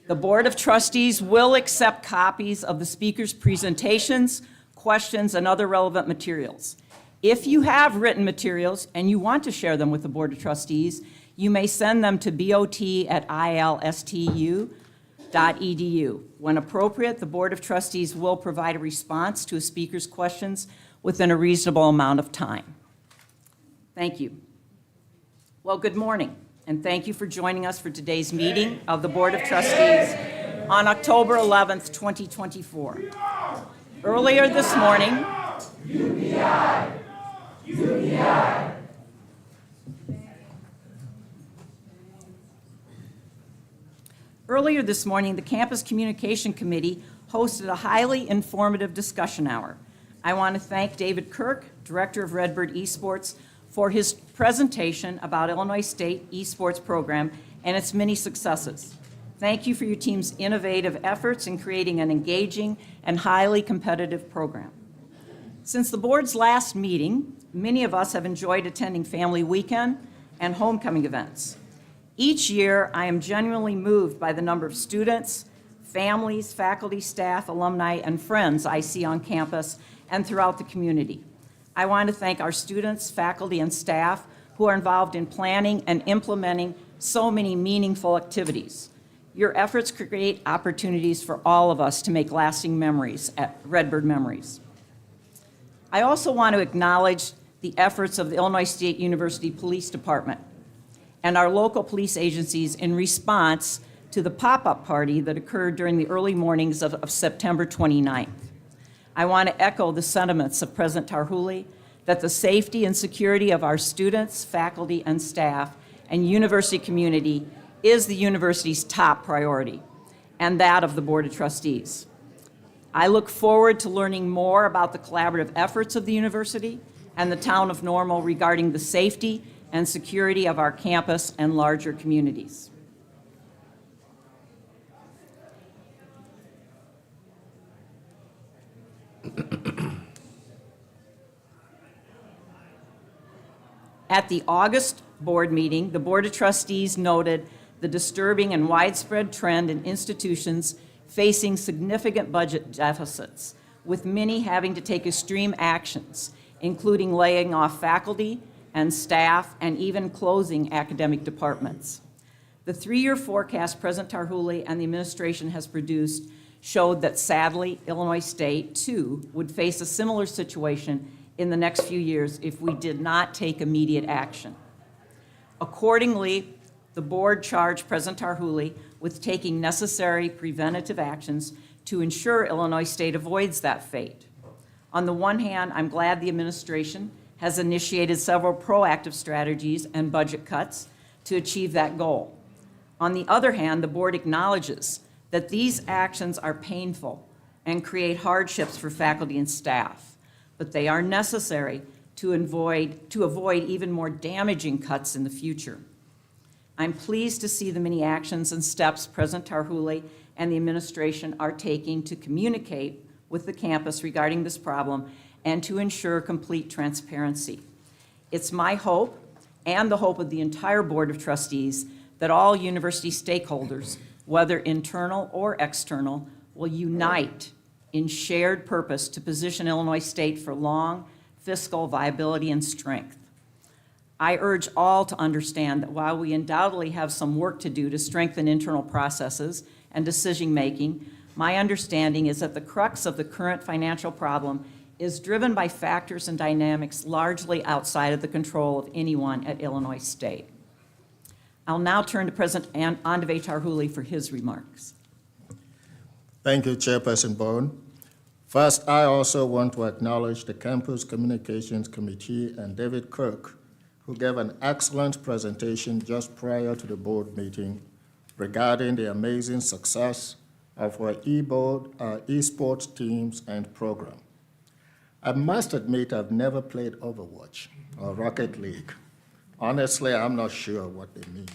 The Board of Trustees will accept copies of the speaker's presentations, questions, and other relevant materials. If you have written materials and you want to share them with the Board of Trustees, you may send them to bot@ilstu.edu. When appropriate, the Board of Trustees will provide a response to a speaker's questions within a reasonable amount of time. Thank you. Well, good morning, and thank you for joining us for today's meeting of the Board of Trustees on October 11th, 2024. Earlier this morning, the Campus Communication Committee hosted a highly informative discussion hour. I want to thank David Kirk, Director of Redbird Esports, for his presentation about Illinois State esports program and its many successes. Thank you for your team's innovative efforts in creating an engaging and highly competitive program. Since the board's last meeting, many of us have enjoyed attending family weekend and homecoming events. Each year, I am genuinely moved by the number of students, families, faculty, staff, alumni, and friends I see on campus and throughout the community. I want to thank our students, faculty, and staff who are involved in planning and implementing so many meaningful activities. Your efforts create opportunities for all of us to make lasting memories at Redbird Memories. I also want to acknowledge the efforts of the Illinois State University Police Department and our local police agencies in response to the pop-up party that occurred during the early mornings of September 29th. I want to echo the sentiments of President Tarhouli that the safety and security of our students, faculty, and staff and university community is the university's top priority, and that of the Board of Trustees. I look forward to learning more about the collaborative efforts of the university and the town of Normal regarding the safety and security of our campus and larger communities. At the August board meeting, the Board of Trustees noted the disturbing and widespread trend in institutions facing significant budget deficits, with many having to take extreme actions, including laying off faculty and staff and even closing academic departments. The three-year forecast President Tarhouli and the administration has produced showed that sadly, Illinois State, too, would face a similar situation in the next few years if we did not take immediate action. Accordingly, the board charged President Tarhouli with taking necessary preventative actions to ensure Illinois State avoids that fate. On the one hand, I'm glad the administration has initiated several proactive strategies and budget cuts to achieve that goal. On the other hand, the board acknowledges that these actions are painful and create hardships for faculty and staff, but they are necessary to avoid even more damaging cuts in the future. I'm pleased to see the many actions and steps President Tarhouli and the administration are taking to communicate with the campus regarding this problem and to ensure complete transparency. It's my hope, and the hope of the entire Board of Trustees, that all university stakeholders, whether internal or external, will unite in shared purpose to position Illinois State for long fiscal viability and strength. I urge all to understand that while we undoubtedly have some work to do to strengthen internal processes and decision-making, my understanding is that the crux of the current financial problem is driven by factors and dynamics largely outside of the control of anyone at Illinois State. I'll now turn to President Andave Tarhuli for his remarks. Thank you, Chairperson Bowen. First, I also want to acknowledge the Campus Communications Committee and David Kirk, who gave an excellent presentation just prior to the board meeting regarding the amazing success of our esports teams and program. I must admit I've never played Overwatch or Rocket League. Honestly, I'm not sure what they mean.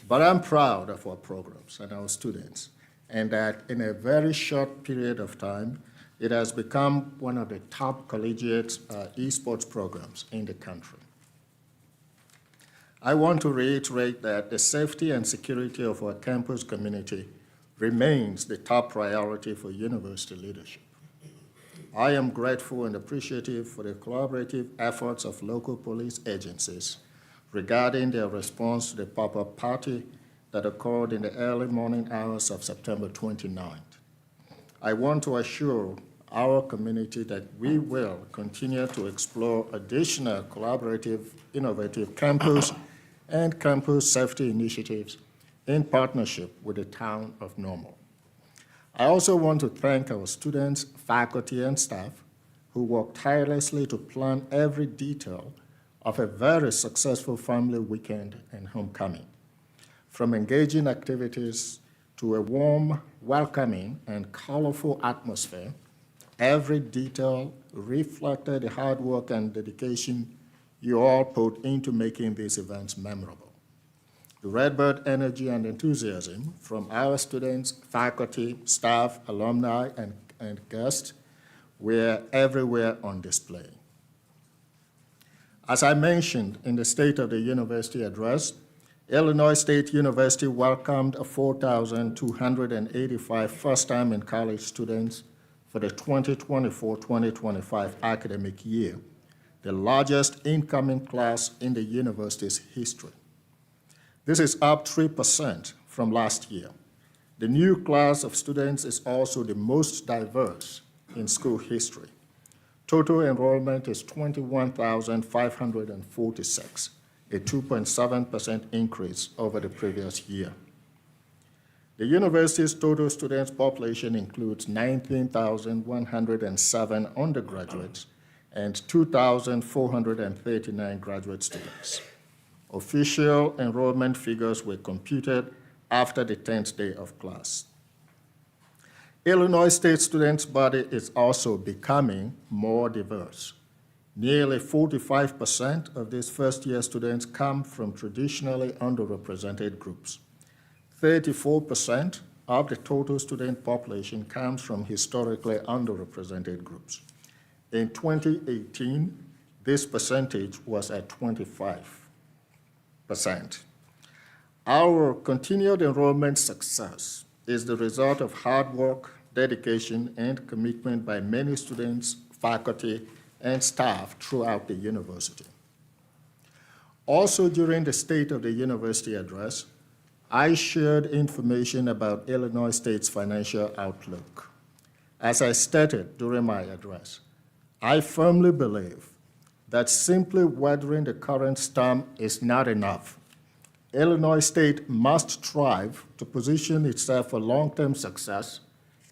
But I'm proud of our programs and our students, and that in a very short period of time, it has become one of the top collegiate esports programs in the country. I want to reiterate that the safety and security of our campus community remains the top priority for university leadership. I am grateful and appreciative for the collaborative efforts of local police agencies regarding their response to the pop-up party that occurred in the early morning hours of September 29th. I want to assure our community that we will continue to explore additional collaborative, innovative campus and campus safety initiatives in partnership with the town of Normal. I also want to thank our students, faculty, and staff who worked tirelessly to plan every detail of a very successful family weekend and homecoming. From engaging activities to a warm, welcoming, and colorful atmosphere, every detail reflected the hard work and dedication you all put into making these events memorable. The Redbird energy and enthusiasm from our students, faculty, staff, alumni, and guests were everywhere on display. As I mentioned in the State of the University address, Illinois State University welcomed 4,285 first-time in college students for the 2024-2025 academic year, the largest incoming class in the university's history. This is up 3% from last year. The new class of students is also the most diverse in school history. Total enrollment is 21,546, a 2.7% increase over the previous year. The university's total students population includes 19,107 undergraduates and 2,439 graduate students. Official enrollment figures were computed after the 10th day of class. Illinois State students' body is also becoming more diverse. Nearly 45% of these first-year students come from traditionally underrepresented groups. 34% of the total student population comes from historically underrepresented groups. In 2018, this percentage was at 25%. Our continued enrollment success is the result of hard work, dedication, and commitment by many students, faculty, and staff throughout the university. Also during the State of the University address, I shared information about Illinois State's financial outlook. As I stated during my address, I firmly believe that simply weathering the current storm is not enough. Illinois State must strive to position itself for long-term success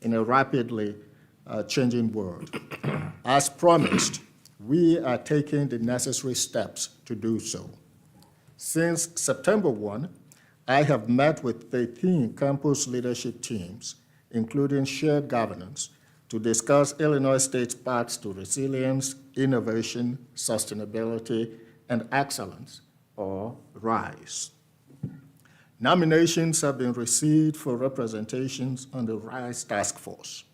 in a rapidly changing world. As promised, we are taking the necessary steps to do so. Since September 1, I have met with 13 campus leadership teams, including shared governance, to discuss Illinois State's paths to resilience, innovation, sustainability, and excellence, or RISE. Nominations have been received for representations on the RISE Task Force.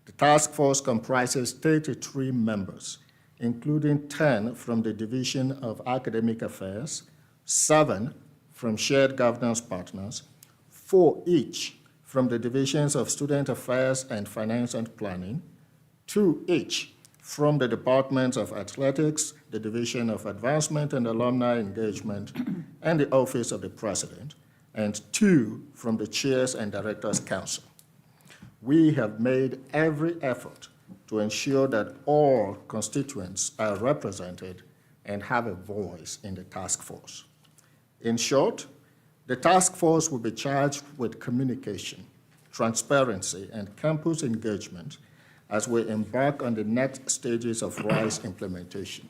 The task force comprises 33 members, including 10 from the Division of Academic Affairs, 7 from Shared Governance Partners, 4 each from the Divisions of Student Affairs and Finance and Planning, 2 each from the Departments of Athletics, the Division of Advancement and Alumni Engagement, and the Office of the President, and 2 from the Chairs and Directors Council. We have made every effort to ensure that all constituents are represented and have a voice in the task force. In short, the task force will be charged with communication, transparency, and campus engagement as we embark on the next stages of RISE implementation.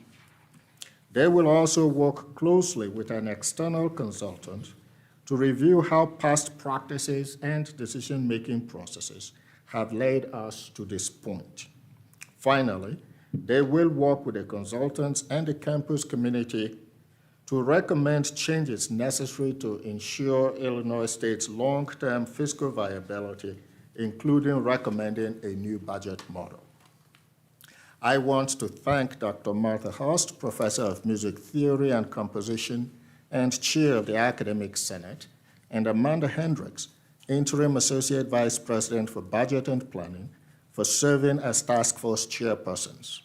They will also work closely with an external consultant to review how past practices and decision-making processes have led us to this point. Finally, they will work with the consultants and the campus community to recommend changes necessary to ensure Illinois State's long-term fiscal viability, including recommending a new budget model. I want to thank Dr. Martha Hurst, Professor of Music Theory and Composition and Chair of the Academic Senate, and Amanda Hendricks, Interim Associate Vice President for Budget and Planning, for serving as task force chairpersons.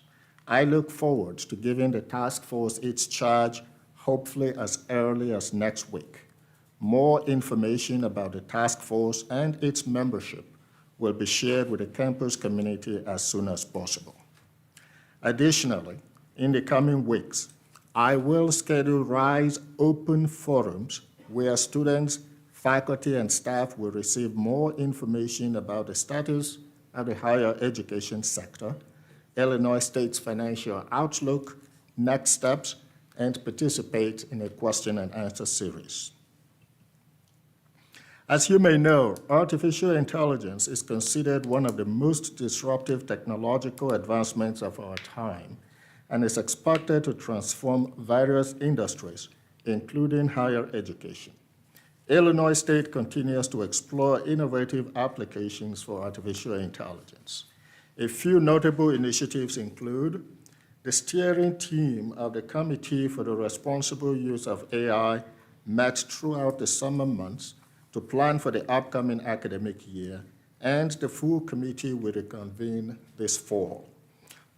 I look forward to giving the task force its charge, hopefully as early as next week. More information about the task force and its membership will be shared with the campus community as soon as possible. Additionally, in the coming weeks, I will schedule RISE open forums where students, faculty, and staff will receive more information about the status of the higher education sector, Illinois State's financial outlook, next steps, and participate in a question and answer series. As you may know, artificial intelligence is considered one of the most disruptive technological advancements of our time and is expected to transform various industries, including higher education. Illinois State continues to explore innovative applications for artificial intelligence. A few notable initiatives include the steering team of the Committee for the Responsible Use of AI met throughout the summer months to plan for the upcoming academic year, and the full committee will reconvene this fall.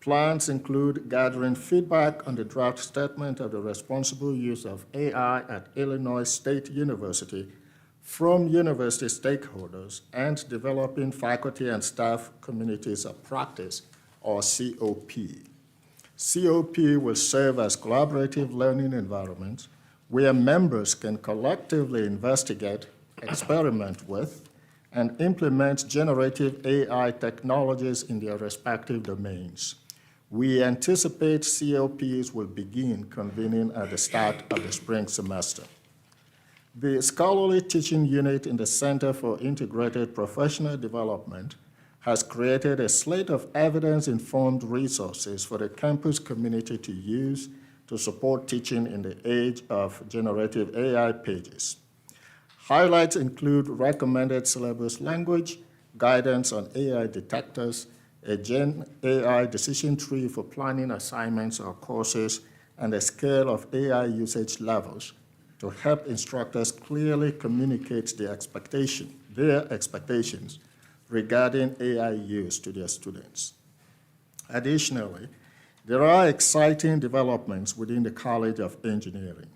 Plans include gathering feedback on the draft statement of the responsible use of AI at Illinois State University from university stakeholders and developing faculty and staff communities of practice, or COP. COP will serve as collaborative learning environments where members can collectively investigate, experiment with, and implement generative AI technologies in their respective domains. We anticipate COPs will begin convening at the start of the spring semester. The scholarly teaching unit in the Center for Integrated Professional Development has created a slate of evidence-informed resources for the campus community to use to support teaching in the age of generative AI pages. Highlights include recommended syllabus language, guidance on AI detectors, a Gen AI decision tree for planning assignments or courses, and a scale of AI usage levels to help instructors clearly communicate their expectations regarding AI use to their students. Additionally, there are exciting developments within the College of Engineering.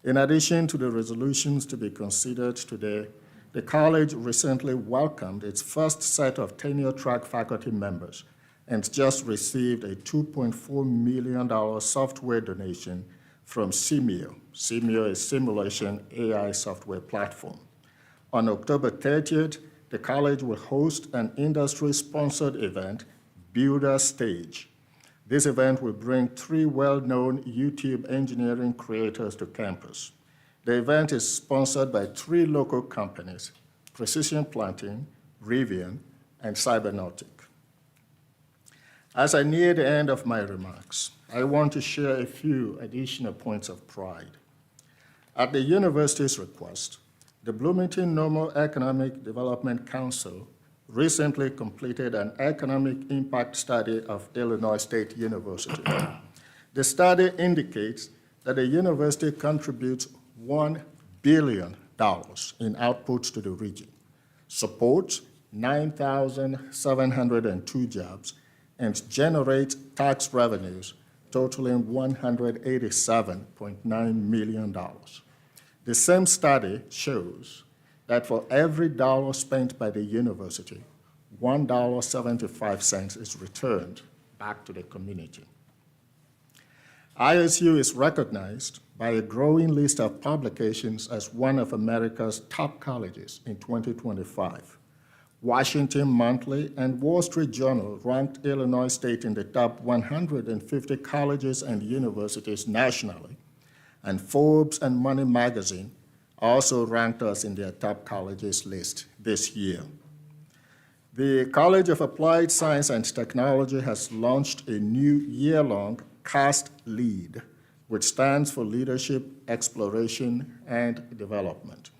In addition to the resolutions to be considered today, the college recently welcomed its first set of tenure-track faculty members and just received a $2.4 million software donation from Simio. Simio is Simulation AI software platform. On October 30th, the college will host an industry-sponsored event, Builder Stage. This event will bring 3 well-known YouTube engineering creators to campus. The event is sponsored by 3 local companies, Precision Planting, Rivian, and Cybernautic. As I near the end of my remarks, I want to share a few additional points of pride. At the university's request, the Bloomington Normal Economic Development Council recently completed an economic impact study of Illinois State University. The study indicates that the university contributes $1 billion in outputs to the region, supports 9,702 jobs, and generates tax revenues totaling $187.9 million. The same study shows that for every dollar spent by the university, $1.75 is returned back to the community. ISU is recognized by a growing list of publications as one of America's top colleges in 2025. Washington Monthly and Wall Street Journal ranked Illinois State in the top 150 colleges and universities nationally, and Forbes and Money Magazine also ranked us in their top colleges list this year. The College of Applied Science and Technology has launched a new year-long CAST LEAD, which stands for Leadership, Exploration, and Development,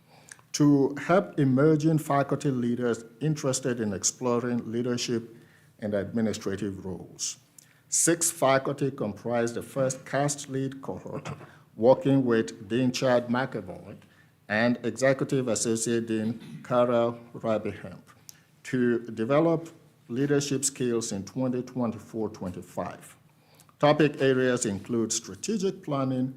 to help emerging faculty leaders interested in exploring leadership and administrative roles. 6 faculty comprise the first CAST LEAD cohort, working with Dean Chad McAvoy and Executive Associate Dean Carol Rabihemp to develop leadership skills in 2024-25. Topic areas include strategic planning,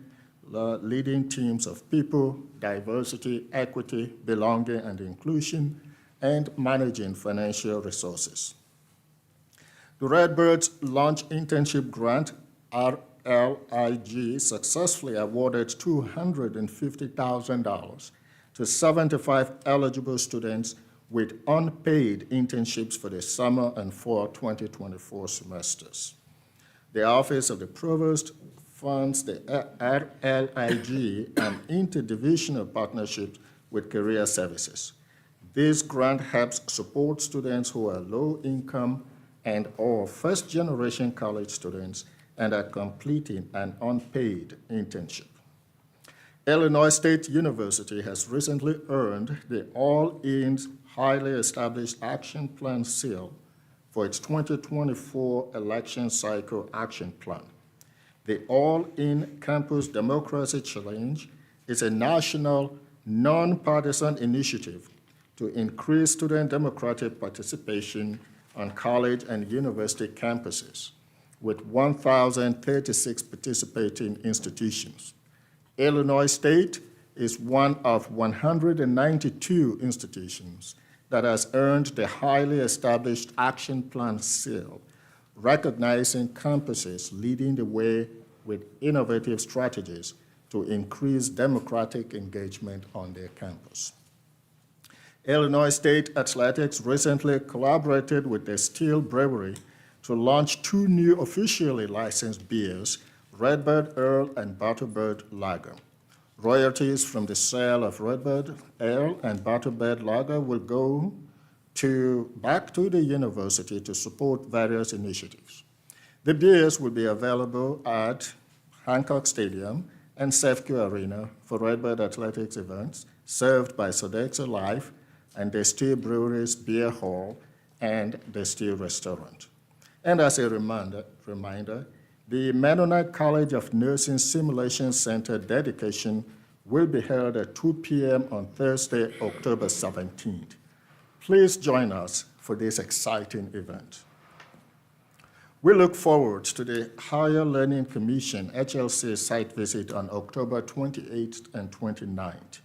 leading teams of people, diversity, equity, belonging, and inclusion, and managing financial resources. The Redbirds Launch Internship Grant, RLIG, successfully awarded $250,000 to 75 eligible students with unpaid internships for the summer and fall 2024 semesters. The Office of the Provost funds the RLIG and interdivisional partnerships with career services. This grant helps support students who are low-income and/or first-generation college students and are completing an unpaid internship. Illinois State University has recently earned the All-Ins Highly Established Action Plan seal for its 2024 election cycle action plan. The All-In Campus Democracy Challenge is a national, nonpartisan initiative to increase student democratic participation on college and university campuses, with 1,036 participating institutions. Illinois State is one of 192 institutions that has earned the Highly Established Action Plan seal, recognizing campuses leading the way with innovative strategies to increase democratic engagement on their campus. Illinois State Athletics recently collaborated with the Steel Brewery to launch 2 new officially licensed beers, Redbird Ale and Battlebird Lager. Royalties from the sale of Redbird Ale and Battlebird Lager will go back to the university to support various initiatives. The beers will be available at Hancock Stadium and Safeco Arena for Redbird Athletics events, served by Sodexo Live and the Steel Brewery's Beer Hall and the Steel Restaurant. And as a reminder, the Mennonite College of Nursing Simulation Center dedication will be held at 2 p.m. on Thursday, October 17th. Please join us for this exciting event. We look forward to the Higher Learning Commission HLC site visit on October 28th and 29th.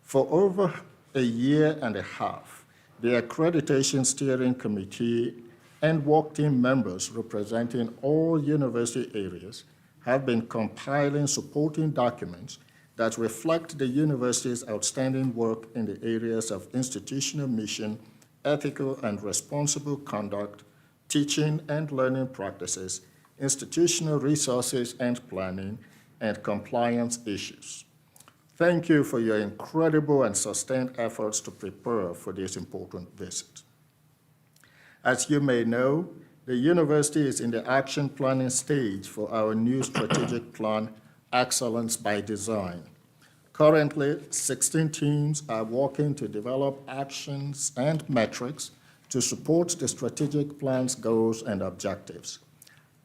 For over a year and a half, the Accreditation Steering Committee and work team members representing all university areas have been compiling supporting documents that reflect the university's outstanding work in the areas of institutional mission, ethical and responsible conduct, teaching and learning practices, institutional resources and planning, and compliance issues. Thank you for your incredible and sustained efforts to prepare for this important visit. As you may know, the university is in the action planning stage for our new strategic plan, Excellence by Design. Currently, 16 teams are working to develop actions and metrics to support the strategic plan's goals and objectives.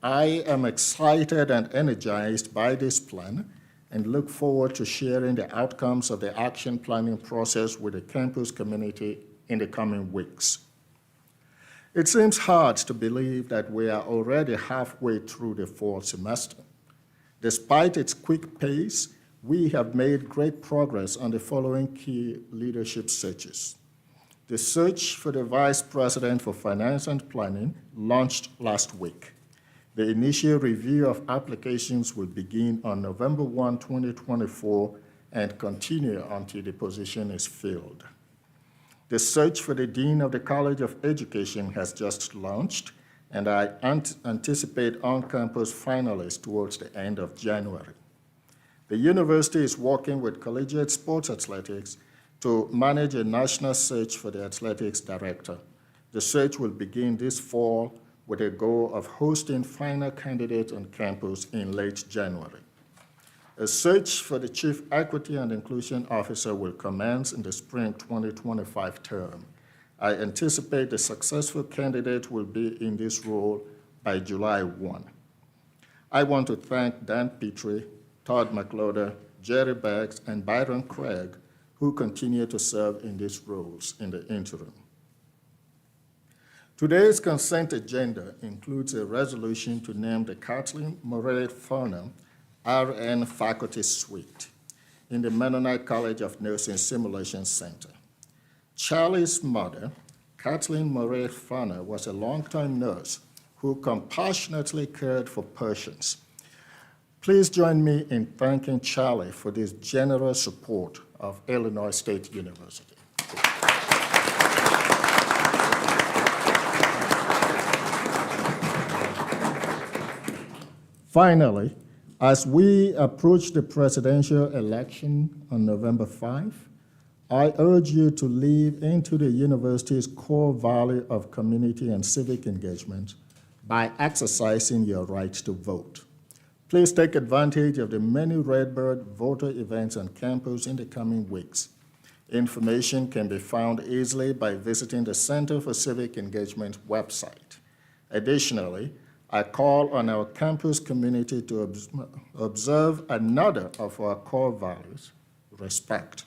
I am excited and energized by this plan and look forward to sharing the outcomes of the action planning process with the campus community in the coming weeks. It seems hard to believe that we are already halfway through the fall semester. Despite its quick pace, we have made great progress on the following key leadership searches. The search for the Vice President for Finance and Planning launched last week. The initial review of applications will begin on November 1, 2024, and continue until the position is filled. The search for the Dean of the College of Education has just launched, and I anticipate on-campus finalists towards the end of January. The university is working with collegiate sports athletics to manage a national search for the athletics director. The search will begin this fall with a goal of hosting final candidates on campus in late January. A search for the Chief Equity and Inclusion Officer will commence in the spring 2025 term. I anticipate the successful candidate will be in this role by July 1. I want to thank Dan Petrie, Todd McLeod, Jerry Beggs, and Byron Craig, who continue to serve in these roles in the interim. Today's consent agenda includes a resolution to name the Kathleen Murray Farnham RN Faculty Suite in the Mennonite College of Nursing Simulation Center. Charlie's mother, Kathleen Murray Farnham, was a longtime nurse who compassionately cared for patients. Please join me in thanking Charlie for this generous support of Illinois State University. Finally, as we approach the presidential election on November 5, I urge you to live into the university's core value of community and civic engagement by exercising your right to vote. Please take advantage of the many Redbird voter events on campus in the coming weeks. Information can be found easily by visiting the Center for Civic Engagement website. Additionally, I call on our campus community to observe another of our core values, respect.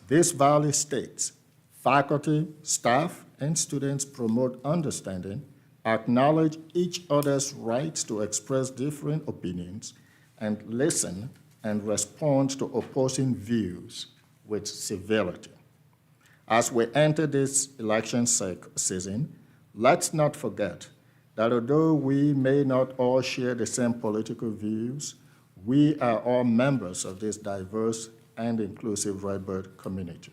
This value states, faculty, staff, and students promote understanding, acknowledge each other's rights to express different opinions, and listen and respond to opposing views with civility. As we enter this election season, let's not forget that although we may not all share the same political views, we are all members of this diverse and inclusive Redbird community.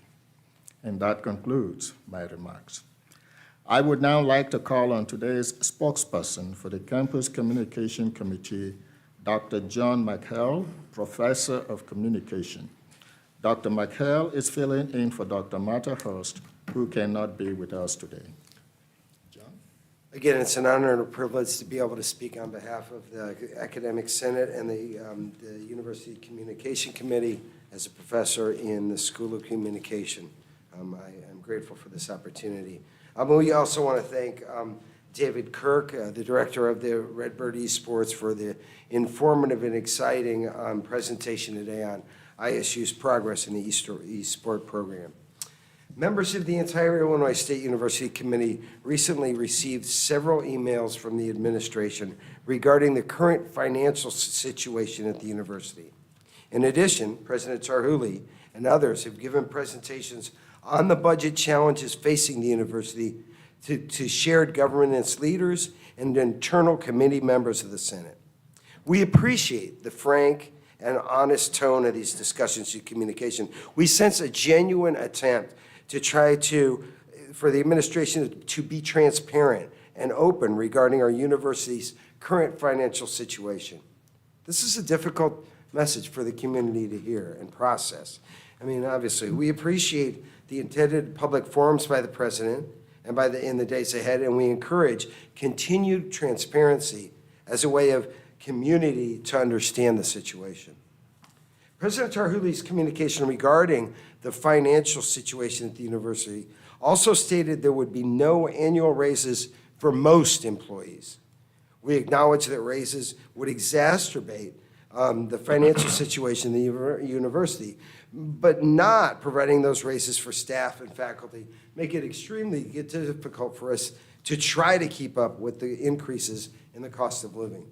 And that concludes my remarks. I would now like to call on today's spokesperson for the Campus Communication Committee, Dr. John McHale, Professor of Communication. Dr. McHale is filling in for Dr. Martha Hurst, who cannot be with us today. Again, it's an honor and a privilege to be able to speak on behalf of the Academic Senate and the University Communication Committee as a professor in the School of Communication. I am grateful for this opportunity. We also want to thank David Kirk, the director of the Redbird Esports, for the informative and exciting presentation today on ISU's progress in the eSport program. Members of the entire Illinois State University Committee recently received several emails from the administration regarding the current financial situation at the university. In addition, President Tarhouli and others have given presentations on the budget challenges facing the university to shared government and its leaders and internal committee members of the Senate. We appreciate the frank and honest tone of these discussions and communication. We sense a genuine attempt to try for the administration to be transparent and open regarding our university's current financial situation. This is a difficult message for the community to hear and process. I mean, obviously, we appreciate the intended public forums by the president and in the days ahead, and we encourage continued transparency as a way of community to understand the situation. President Tarhouli's communication regarding the financial situation at the university also stated there would be no annual raises for most employees. We acknowledge that raises would exacerbate the financial situation in the university, but not providing those raises for staff and faculty make it extremely difficult for us to try to keep up with the increases in the cost of living.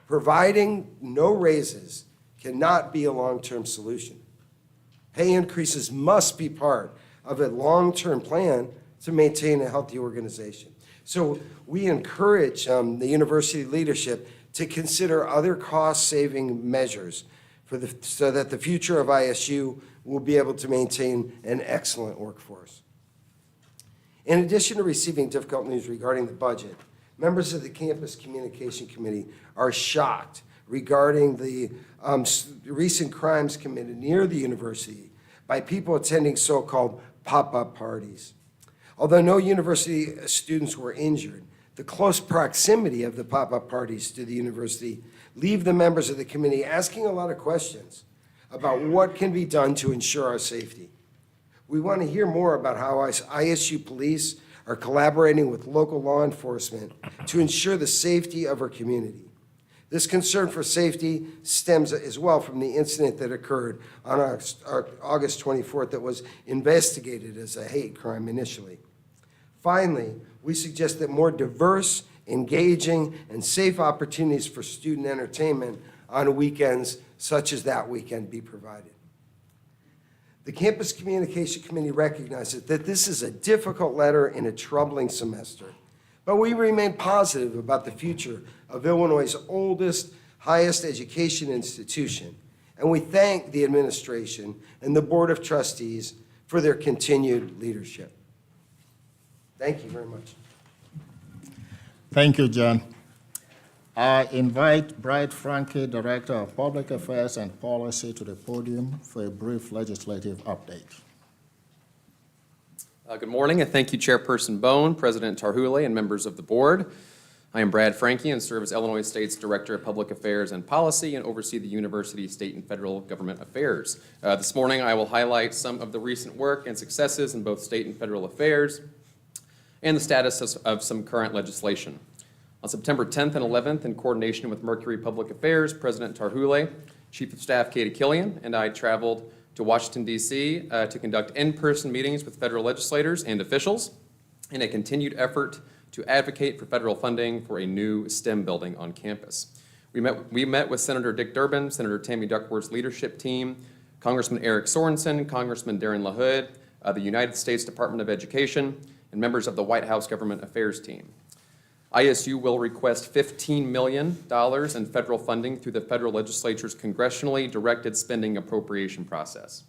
Providing no raises cannot be a long-term solution. Pay increases must be part of a long-term plan to maintain a healthy organization. So we encourage the university leadership to consider other cost-saving measures so that the future of ISU will be able to maintain an excellent workforce. In addition to receiving difficult news regarding the budget, members of the Campus Communication Committee are shocked regarding the recent crimes committed near the university by people attending so-called pop-up parties. Although no university students were injured, the close proximity of the pop-up parties to the university leave the members of the committee asking a lot of questions about what can be done to ensure our safety. We want to hear more about how ISU police are collaborating with local law enforcement to ensure the safety of our community. This concern for safety stems as well from the incident that occurred on August 24th that was investigated as a hate crime initially. Finally, we suggest that more diverse, engaging, and safe opportunities for student entertainment on weekends such as that weekend be provided. The Campus Communication Committee recognizes that this is a difficult letter in a troubling semester, but we remain positive about the future of Illinois' oldest, highest education institution, and we thank the administration and the Board of Trustees for their continued leadership. Thank you very much. Thank you, John. I invite Bride Franke, Director of Public Affairs and Policy, to the podium for a brief legislative update. Good morning, and thank you, Chairperson Bone, President Tarhule, and members of the board. I am Brad Franke and serve as Illinois State's Director of Public Affairs and Policy and oversee the university, state, and federal government affairs. This morning, I will highlight some of the recent work and successes in both state and federal affairs and the status of some current legislation. On September 10th and 11th, in coordination with Mercury Public Affairs, President Tarhule, Chief of Staff Katie Killian, and I traveled to Washington, D.C. To conduct in-person meetings with federal legislators and officials in a continued effort to advocate for federal funding for a new STEM building on campus. We met with Senator Dick Durbin, Senator Tammy Duckworth's leadership team, Congressman Eric Sorensen, Congressman Darren LaHood, the United States Department of Education, and members of the White House Government Affairs team. ISU will request $15 million in federal funding through the federal legislature's congressionally directed spending appropriation process.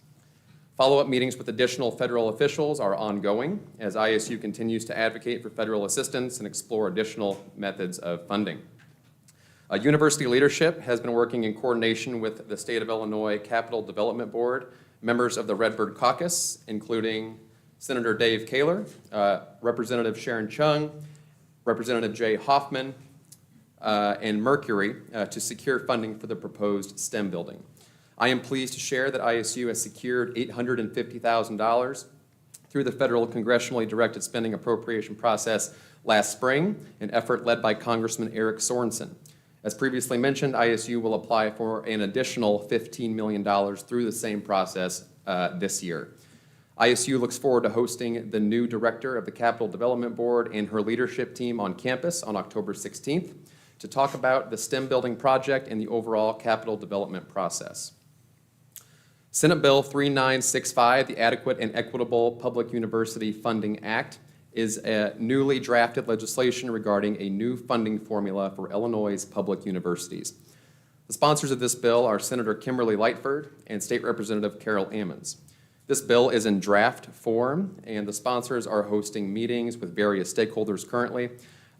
Follow-up meetings with additional federal officials are ongoing as ISU continues to advocate for federal assistance and explore additional methods of funding. University leadership has been working in coordination with the State of Illinois Capital Development Board, members of the Redbird Caucus, including Senator Dave Kaler, Representative Sharon Chung, Representative Jay Hoffman, and Mercury to secure funding for the proposed STEM building. I am pleased to share that ISU has secured $850,000 through the federal congressionally directed spending appropriation process last spring, an effort led by Congressman Eric Sorensen. As previously mentioned, ISU will apply for an additional $15 million through the same process this year. ISU looks forward to hosting the new director of the Capital Development Board and her leadership team on campus on October 16th to talk about the STEM building project and the overall capital development process. Senate Bill 3965, the Adequate and Equitable Public University Funding Act, is a newly drafted legislation regarding a new funding formula for Illinois' public universities. The sponsors of this bill are Senator Kimberly Lightford and State Representative Carol Ammons. This bill is in draft form, and the sponsors are hosting meetings with various stakeholders currently.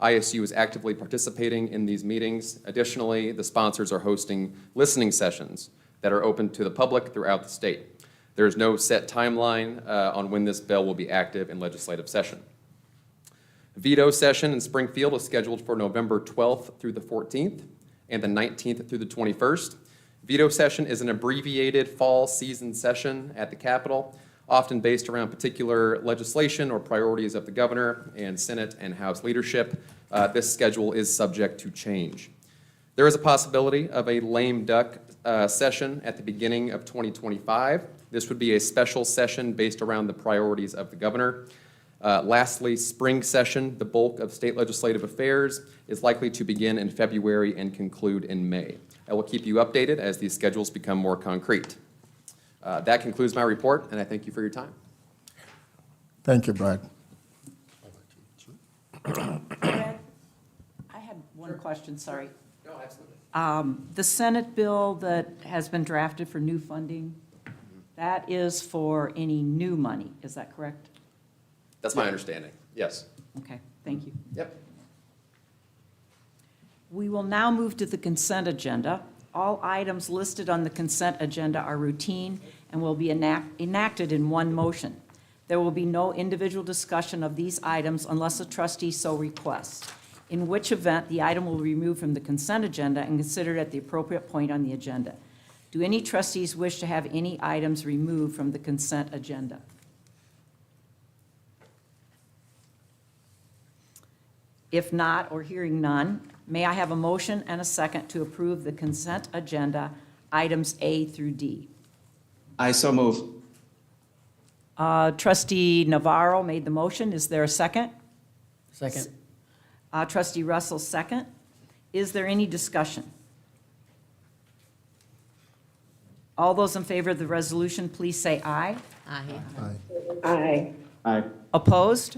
ISU is actively participating in these meetings. Additionally, the sponsors are hosting listening sessions that are open to the public throughout the state. There is no set timeline on when this bill will be active in legislative session. Veto session in Springfield is scheduled for November 12th through the 14th and the 19th through the 21st. Veto session is an abbreviated fall season session at the Capitol. often based around particular legislation or priorities of the governor and Senate and House leadership. This schedule is subject to change. There is a possibility of a lame duck session at the beginning of 2025. This would be a special session based around the priorities of the governor. Lastly, spring session, the bulk of state legislative affairs, is likely to begin in February and conclude in May. I will keep you updated as these schedules become more concrete. That concludes my report, and I thank you for your time. Thank you, Brad. Brad, I had one question, sorry. No, absolutely. The Senate bill that has been drafted for new funding, that is for any new money, is that correct? That's my understanding, yes. Okay, thank you. Yep. We will now move to the consent agenda. All items listed on the consent agenda are routine and will be enacted in one motion. There will be no individual discussion of these items unless a trustee so requests, in which event the item will be removed from the consent agenda and considered at the appropriate point on the agenda. Do any trustees wish to have any items removed from the consent agenda? If not, or hearing none, may I have a motion and a second to approve the consent agenda, items A through D? I so move. Trustee Navarro made the motion. Is there a second? Second. Trustee Russell, second. Is there any discussion? All those in favor of the resolution, please say aye. Aye. Aye. Aye. Opposed?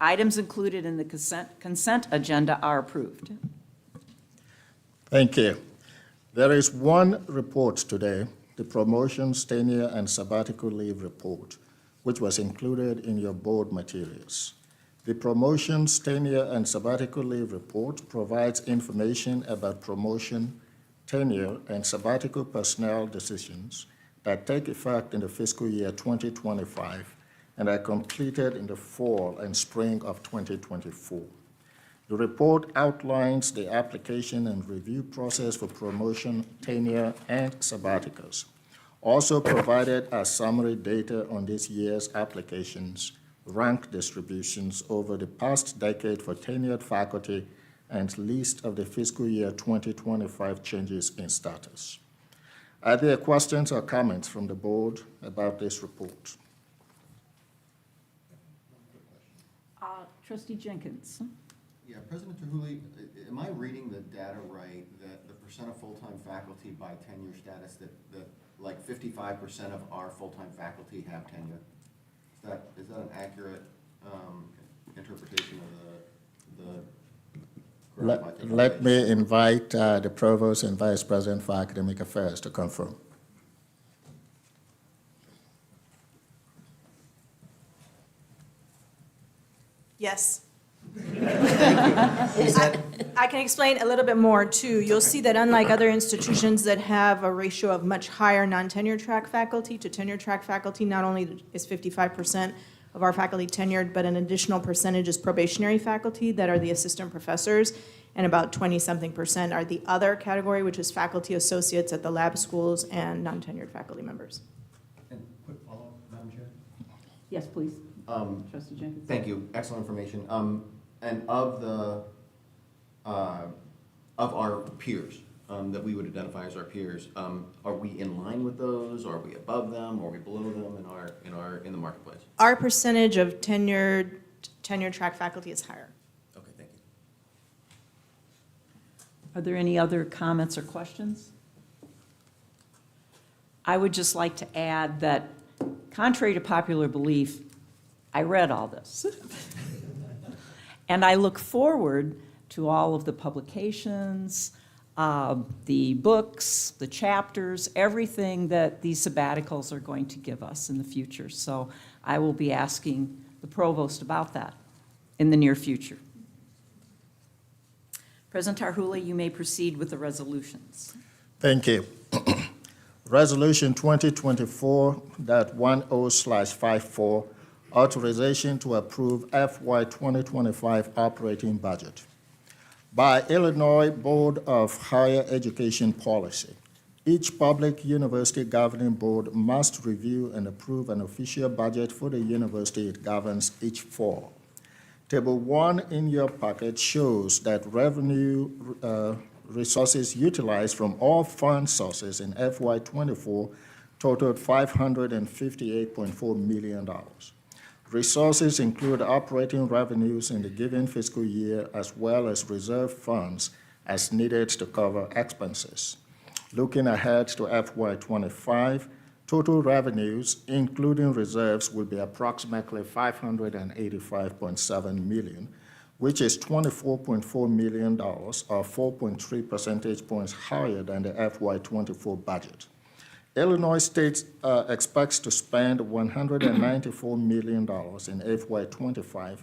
Items included in the consent agenda are approved. Thank you. There is one report today, the Promotions, Tenure, and Sabbatical Leave Report, which was included in your board materials. The Promotions, Tenure, and Sabbatical Leave Report provides information about promotion, tenure, and sabbatical personnel decisions that take effect in the fiscal year 2025 and are completed in the fall and spring of 2024. The report outlines the application and review process for promotion, tenure, and sabbaticals. Also provided are summary data on this year's applications, rank distributions over the past decade for tenured faculty, and list of the fiscal year 2025 changes in status. Are there questions or comments from the board about this report? Trustee Jenkins. Yeah, President Terhuli, am I reading the data right, that the percent of full-time faculty by tenure status, that like 55% of our full-time faculty have tenure? Is that an accurate interpretation of the Let me invite the Provost and Vice President for Academic Affairs to confirm. Yes. I can explain a little bit more, too. You'll see that unlike other institutions that have a ratio of much higher non-tenure track faculty to tenure track faculty, not only is 55% of our faculty tenured, but an additional percentage is probationary faculty that are the assistant professors, and about 20-something% are the other category, which is faculty associates at the lab schools and non-tenured faculty members. And quick follow-up, Madam Chair? Yes, please. Trustee Jenkins. Thank you, excellent information. And of our peers that we would identify as our peers, are we in line with those? Are we above them? Or are we below them in the marketplace? Our percentage of tenured track faculty is higher. Okay, thank you. Are there any other comments or questions? I would just like to add that, contrary to popular belief, I read all this. And I look forward to all of the publications, the books, the chapters, everything that these sabbaticals are going to give us in the future. So I will be asking the provost about that in the near future. President Tarhula, you may proceed with the resolutions. Thank you. Resolution 2024-10/54, authorization to approve FY 2025 operating budget. By Illinois Board of Higher Education Policy, Each public university governing board must review and approve an official budget for the university it governs each fall. Table 1 in your packet shows that revenue resources utilized from all fund sources in FY24 totaled $558.4 million. Resources include operating revenues in the given fiscal year as well as reserve funds as needed to cover expenses. Looking ahead to FY25, total revenues, including reserves, will be approximately $585.7 million, which is $24.4 million, or 4.3 percentage points higher than the FY24 budget. Illinois State expects to spend $194 million in FY25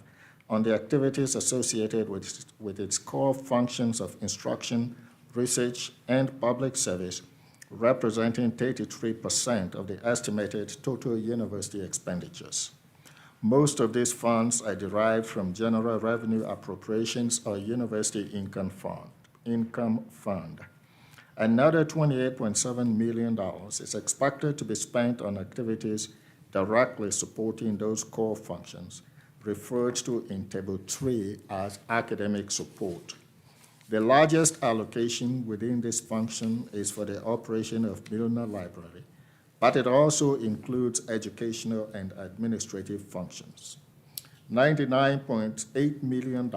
on the activities associated with its core functions of instruction, research, and public service, representing 33% of the estimated total university expenditures. Most of these funds are derived from general revenue appropriations or university income fund. Another $28.7 million is expected to be spent on activities directly supporting those core functions, referred to in Table 3 as academic support. The largest allocation within this function is for the operation of Milner Library, but it also includes educational and administrative functions. $99.8 million,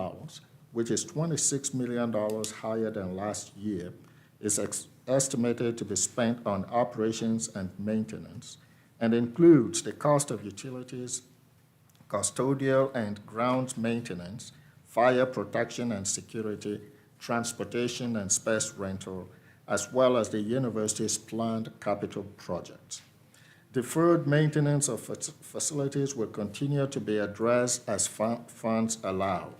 which is $26 million higher than last year, is estimated to be spent on operations and maintenance and includes the cost of utilities, custodial and grounds maintenance, fire protection and security, transportation and space rental, as well as the university's planned capital projects. Deferred maintenance of facilities will continue to be addressed as funds allow.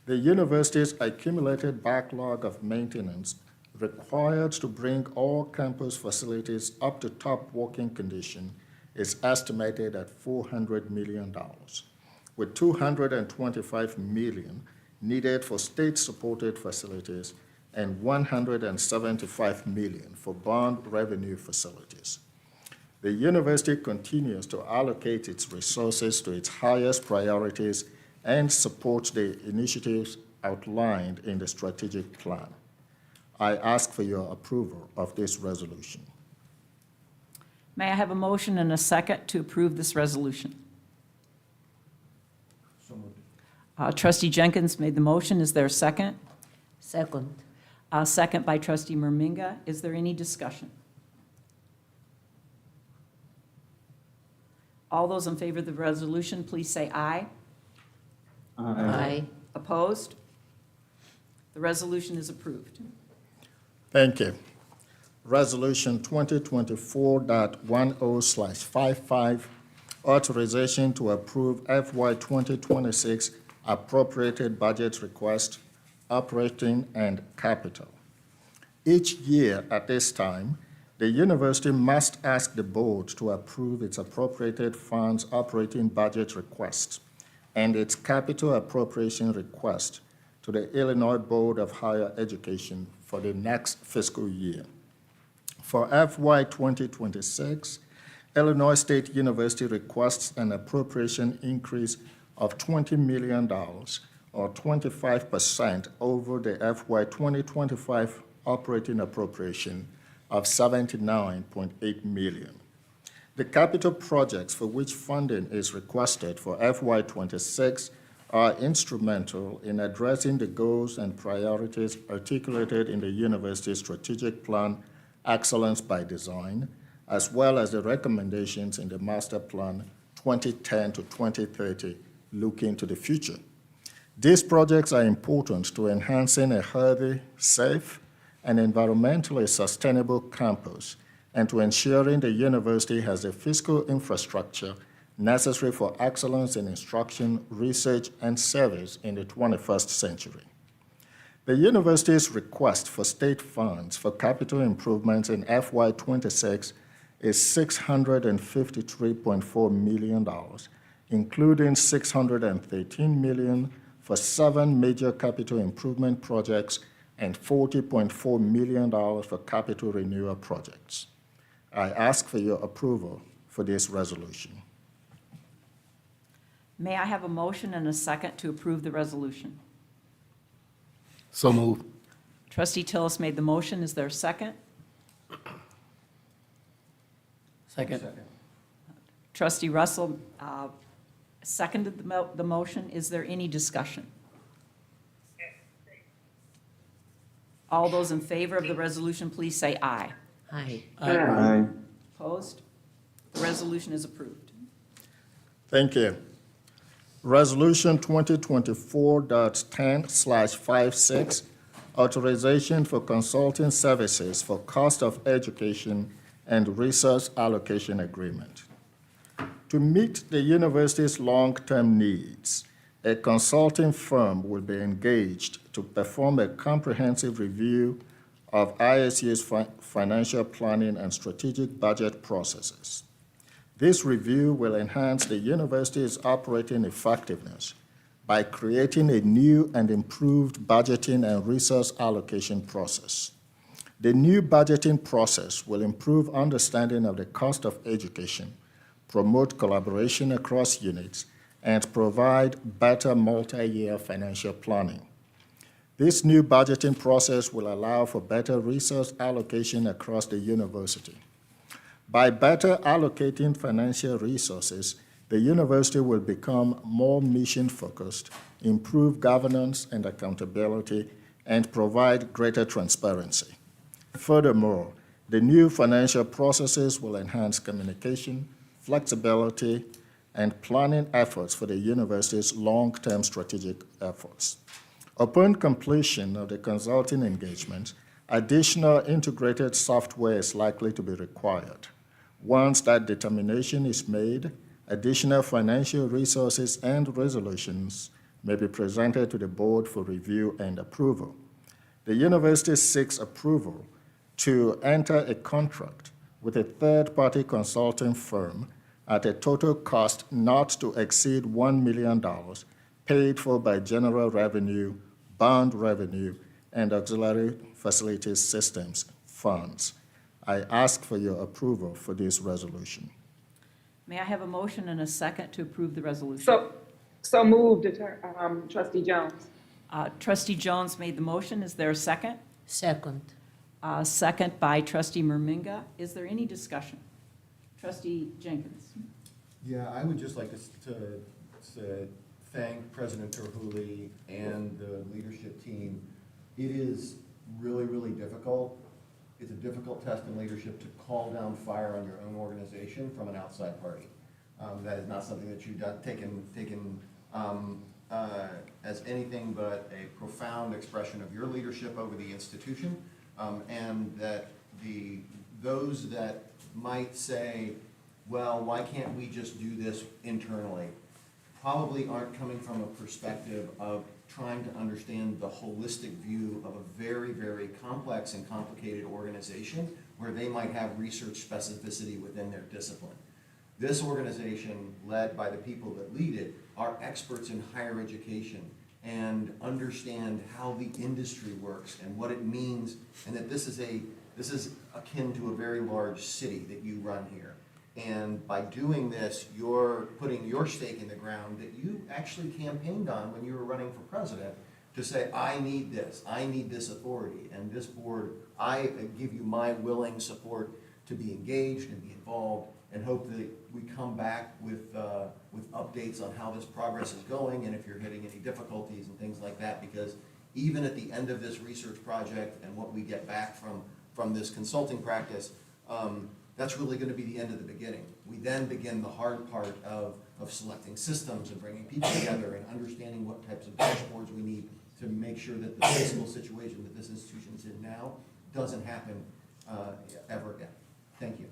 The university's accumulated backlog of maintenance required to bring all campus facilities up to top working condition is estimated at $400 million, with $225 million needed for state-supported facilities and $175 million for bond revenue facilities. The university continues to allocate its resources to its highest priorities and supports the initiatives outlined in the strategic plan. I ask for your approval of this resolution. May I have a motion and a second to approve this resolution? So moved. Trustee Jenkins made the motion. Is there a second? Second. Second by Trustee Merminga. Is there any discussion? All those in favor of the resolution, please say aye. Aye. Opposed? The resolution is approved. Thank you. Resolution 2024.10/55, authorization to approve FY 2026 appropriated budget request, operating and capital. Each year at this time, the university must ask the board to approve its appropriated funds operating budget request and its capital appropriation request to the Illinois Board of Higher Education for the next fiscal year. For FY 2026, Illinois State University requests an appropriation increase of $20 million, or 25% over the FY 2025 operating appropriation of $79.8 million. The capital projects for which funding is requested for FY 26 are instrumental in addressing the goals and priorities articulated in the university's strategic plan, Excellence by Design, as well as the recommendations in the Master Plan 2010 to 2030, looking to the future. These projects are important to enhancing a healthy, safe, and environmentally sustainable campus, and to ensuring the university has the fiscal infrastructure necessary for excellence in instruction, research, and service in the 21st century. The university's request for state funds for capital improvements in FY 26 is $653.4 million, including $613 million for 7 major capital improvement projects and $40.4 million for capital renewal projects. I ask for your approval for this resolution. May I have a motion and a second to approve the resolution? So moved. Trustee Tillis made the motion. Is there a second? Second. Trustee Russell seconded the motion. Is there any discussion? All those in favor of the resolution, please say aye. Aye. Aye. Opposed? The resolution is approved. Thank you. Resolution 2024.10/56, authorization for consulting services for cost of education and resource allocation agreement. To meet the university's long-term needs, a consulting firm will be engaged to perform a comprehensive review of ISU's financial planning and strategic budget processes. This review will enhance the university's operating effectiveness by creating a new and improved budgeting and resource allocation process. The new budgeting process will improve understanding of the cost of education, promote collaboration across units, and provide better multi-year financial planning. This new budgeting process will allow for better resource allocation across the university. By better allocating financial resources, the university will become more mission-focused, improve governance and accountability, and provide greater transparency. Furthermore, the new financial processes will enhance communication, flexibility, and planning efforts for the university's long-term strategic efforts. Upon completion of the consulting engagement, additional integrated software is likely to be required. Once that determination is made, additional financial resources and resolutions may be presented to the board for review and approval. The university seeks approval to enter a contract with a third-party consulting firm at a total cost not to exceed $1 million, paid for by general revenue, bond revenue, and auxiliary facilities systems funds. I ask for your approval for this resolution. May I have a motion and a second to approve the resolution? So moved, Trustee Jones. Trustee Jones made the motion. Is there a second? Second. Second by Trustee Merminga. Is there any discussion? Trustee Jenkins. Yeah, I would just like to thank President Terhuli and the leadership team. It is really, really difficult. It's a difficult test in leadership to call down fire on your own organization from an outside party. That is not something that you've taken as anything but a profound expression of your leadership over the institution, and that those that might say, well, why can't we just do this internally, probably aren't coming from a perspective of trying to understand the holistic view of a very, very complex and complicated organization where they might have research specificity within their discipline. This organization, led by the people that lead it, are experts in higher education and understand how the industry works and what it means, and that this is akin to a very large city that you run here. And by doing this, you're putting your stake in the ground that you actually campaigned on when you were running for president to say, I need this authority. And this board, I give you my willing support to be engaged and be involved, and hope that we come back with updates on how this progress is going and if you're hitting any difficulties and things like that, because even at the end of this research project and what we get back from this consulting practice, that's really going to be the end of the beginning. We then begin the hard part of selecting systems and bringing people together and understanding what types of dashboards we need to make sure that the fiscal situation that this institution is in now doesn't happen ever again. Thank you.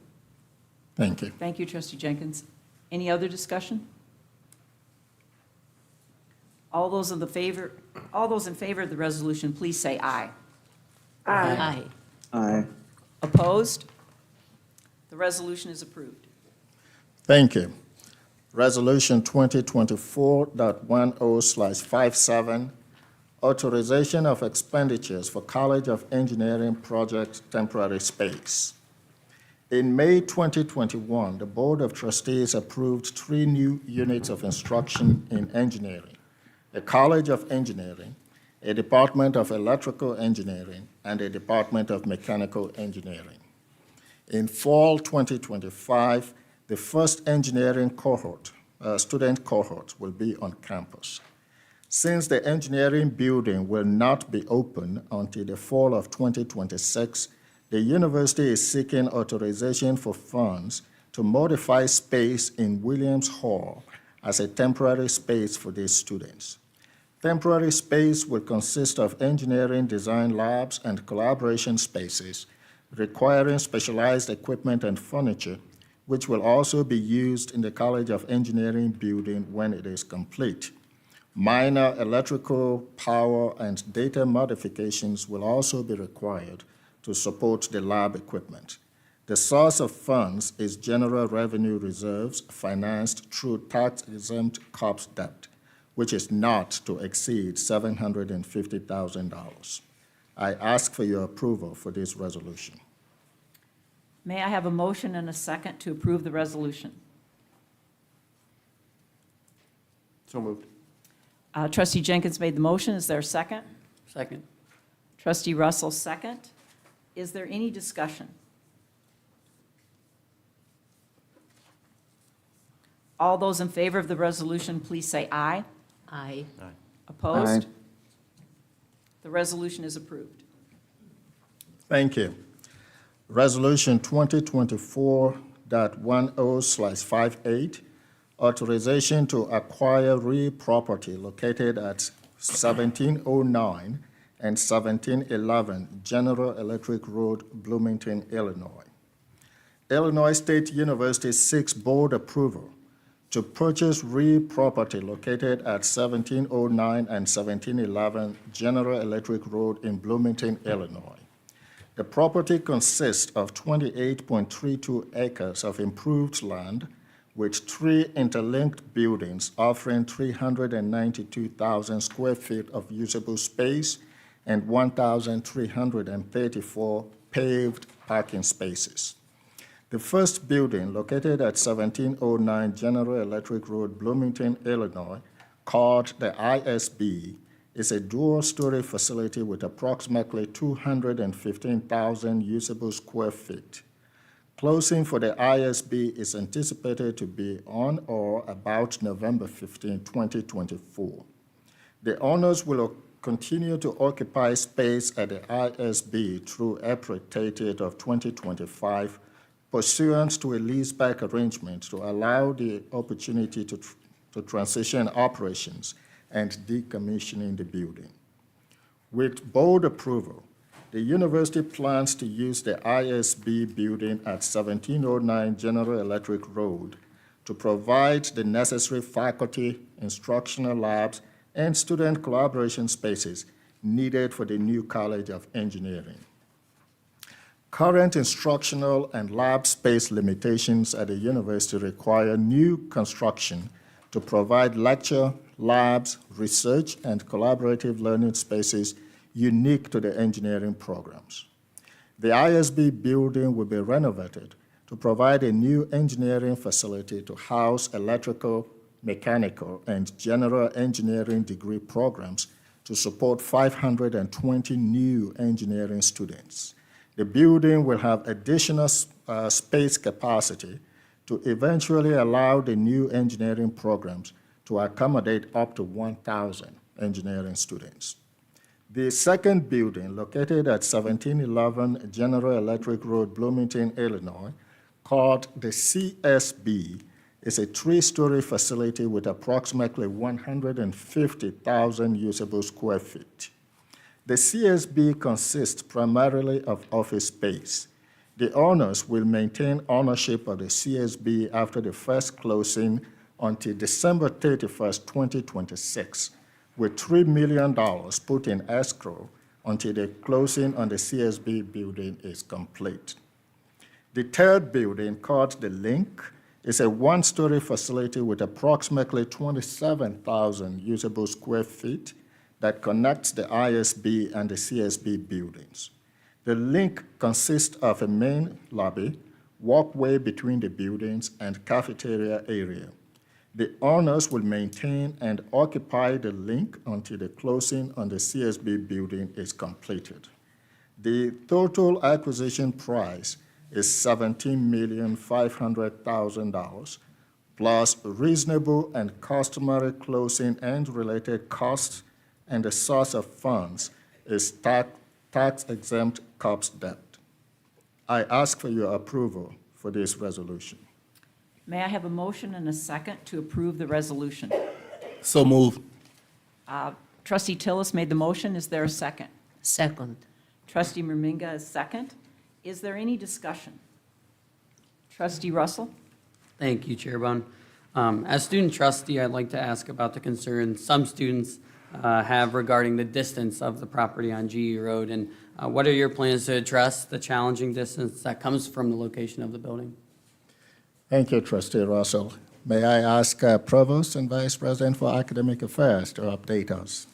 Thank you. Thank you, Trustee Jenkins. Any other discussion? All those in favor of the resolution, please say aye. Aye. Aye. Opposed? The resolution is approved. Thank you. Resolution 2024.10/57, authorization of expenditures for College of Engineering project temporary space. In May 2021, the Board of Trustees approved 3 new units of instruction in engineering: a College of Engineering, a Department of Electrical Engineering, and a Department of Mechanical Engineering. In fall 2025, the first engineering cohort, student cohort, will be on campus. Since the engineering building will not be open until the fall of 2026, the university is seeking authorization for funds to modify space in Williams Hall as a temporary space for these students. Temporary space will consist of engineering design labs and collaboration spaces requiring specialized equipment and furniture, which will also be used in the College of Engineering building when it is complete. Minor electrical, power, and data modifications will also be required to support the lab equipment. The source of funds is general revenue reserves financed through tax-exempt COPS debt, which is not to exceed $750,000. I ask for your approval for this resolution. May I have a motion and a second to approve the resolution? So moved. Trustee Jenkins made the motion. Is there a second? Second. Trustee Russell, second. Is there any discussion? All those in favor of the resolution, please say aye. Aye. Opposed? Aye. The resolution is approved. Thank you. Resolution 2024.10/58, authorization to acquire real property located at 1709 and 1711 General Electric Road, Bloomington, Illinois. Illinois State University seeks board approval to purchase real property located at 1709 and 1711 General Electric Road in Bloomington, Illinois. The property consists of 28.32 acres of improved land with 3 interlinked buildings offering 392,000 square feet of usable space and 1,334 paved parking spaces. The first building, located at 1709 General Electric Road, Bloomington, Illinois, called the ISB, is a dual-story facility with approximately 215,000 usable square feet. Closing for the ISB is anticipated to be on or about November 15, 2024. The owners will continue to occupy space at the ISB through April 30th of 2025, pursuant to a leaseback arrangement to allow the opportunity to transition operations and decommissioning the building. With board approval, the university plans to use the ISB building at 1709 General Electric Road to provide the necessary faculty, instructional labs, and student collaboration spaces needed for the new College of Engineering. Current instructional and lab space limitations at the university require new construction to provide lecture, labs, research, and collaborative learning spaces unique to the engineering programs. The ISB building will be renovated to provide a new engineering facility to house electrical, mechanical, and general engineering degree programs to support 520 new engineering students. The building will have additional space capacity to eventually allow the new engineering programs to accommodate up to 1,000 engineering students. The second building, located at 1711 General Electric Road, Bloomington, Illinois, called the CSB, is a 3-story facility with approximately 150,000 usable square feet. The CSB consists primarily of office space. The owners will maintain ownership of the CSB after the first closing until December 31st, 2026, with $3 million put in escrow until the closing on the CSB building is complete. The third building, called the Link, is a 1-story facility with approximately 27,000 usable square feet. that connects the ISB and the CSB buildings. The link consists of a main lobby, walkway between the buildings, and cafeteria area. The owners will maintain and occupy the link until the closing on the CSB building is completed. The total acquisition price is $17,500,000 plus reasonable and customary closing and related costs, and the source of funds is tax-exempt COPS debt. I ask for your approval for this resolution. May I have a motion and a second to approve the resolution? So move. Trustee Tillis made the motion. Is there a second? Second. Trustee Murminga is second. Is there any discussion? Trustee Russell? Thank you, Chair Bone. As student trustee, I'd like to ask about the concerns some students have regarding the distance of the property on GE Road, and what are your plans to address the challenging distance that comes from the location of the building? Thank you, Trustee Russell. May I ask Provost and Vice President for Academic Affairs to update us?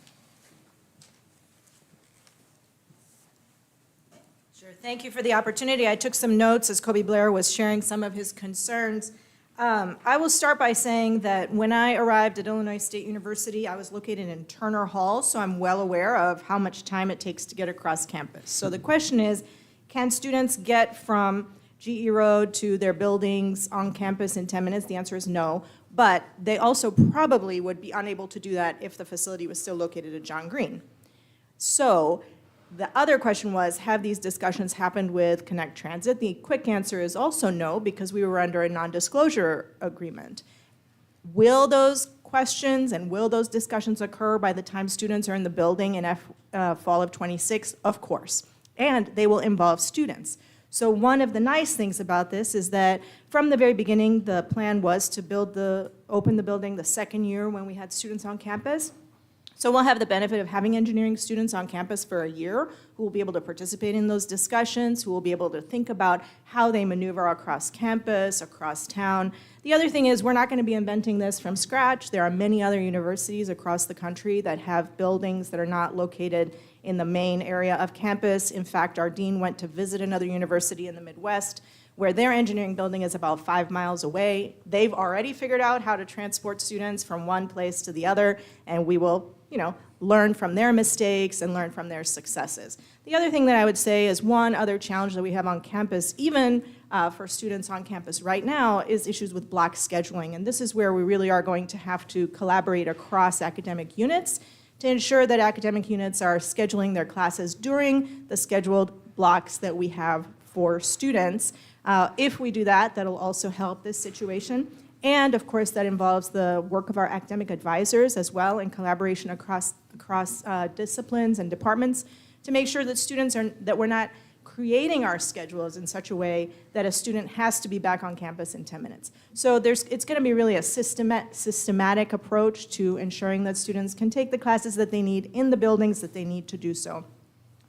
Sure, thank you for the opportunity. I took some notes as Kobe Blair was sharing some of his concerns. I will start by saying that when I arrived at Illinois State University, I was located in Turner Hall, so I'm well aware of how much time it takes to get across campus. So the question is, can students get from GE Road to their buildings on campus in 10 minutes? The answer is no, but they also probably would be unable to do that if the facility was still located at John Green. So the other question was, have these discussions happened with Connect Transit? The quick answer is also no, because we were under a non-disclosure agreement. Will those questions and will those discussions occur by the time students are in the building in fall of '26? Of course, and they will involve students. So one of the nice things about this is that from the very beginning, the plan was to open the building the second year when we had students on campus. So we'll have the benefit of having engineering students on campus for a year who will be able to participate in those discussions, who will be able to think about how they maneuver across campus, across town. The other thing is we're not going to be inventing this from scratch. There are many other universities across the country that have buildings that are not located in the main area of campus. In fact, our dean went to visit another university in the Midwest where their engineering building is about 5 miles away. They've already figured out how to transport students from one place to the other, and we will, learn from their mistakes and learn from their successes. The other thing that I would say is one other challenge that we have on campus, even for students on campus right now, is issues with block scheduling. And this is where we really are going to have to collaborate across academic units to ensure that academic units are scheduling their classes during the scheduled blocks that we have for students. If we do that, that'll also help this situation. And of course, that involves the work of our academic advisors as well in collaboration across disciplines and departments to make sure that that we're not creating our schedules in such a way that a student has to be back on campus in 10 minutes. So it's going to be really a systematic approach to ensuring that students can take the classes that they need in the buildings that they need to do so.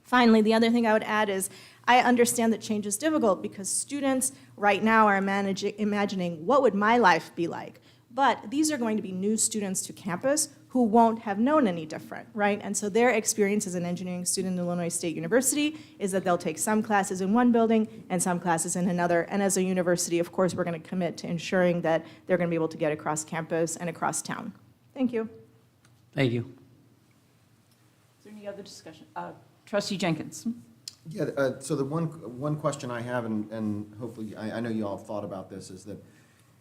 Finally, the other thing I would add is I understand that change is difficult because students right now are imagining what would my life be like. But these are going to be new students to campus who won't have known any different, right? And so their experience as an engineering student at Illinois State University is that they'll take some classes in one building and some classes in another. And as a university, of course, we're going to commit to ensuring that they're going to be able to get across campus and across town. Thank you. Thank you. Is there any other discussion? Trustee Jenkins. Yeah, so the one question I have, and hopefully, I know you all have thought about this, is that,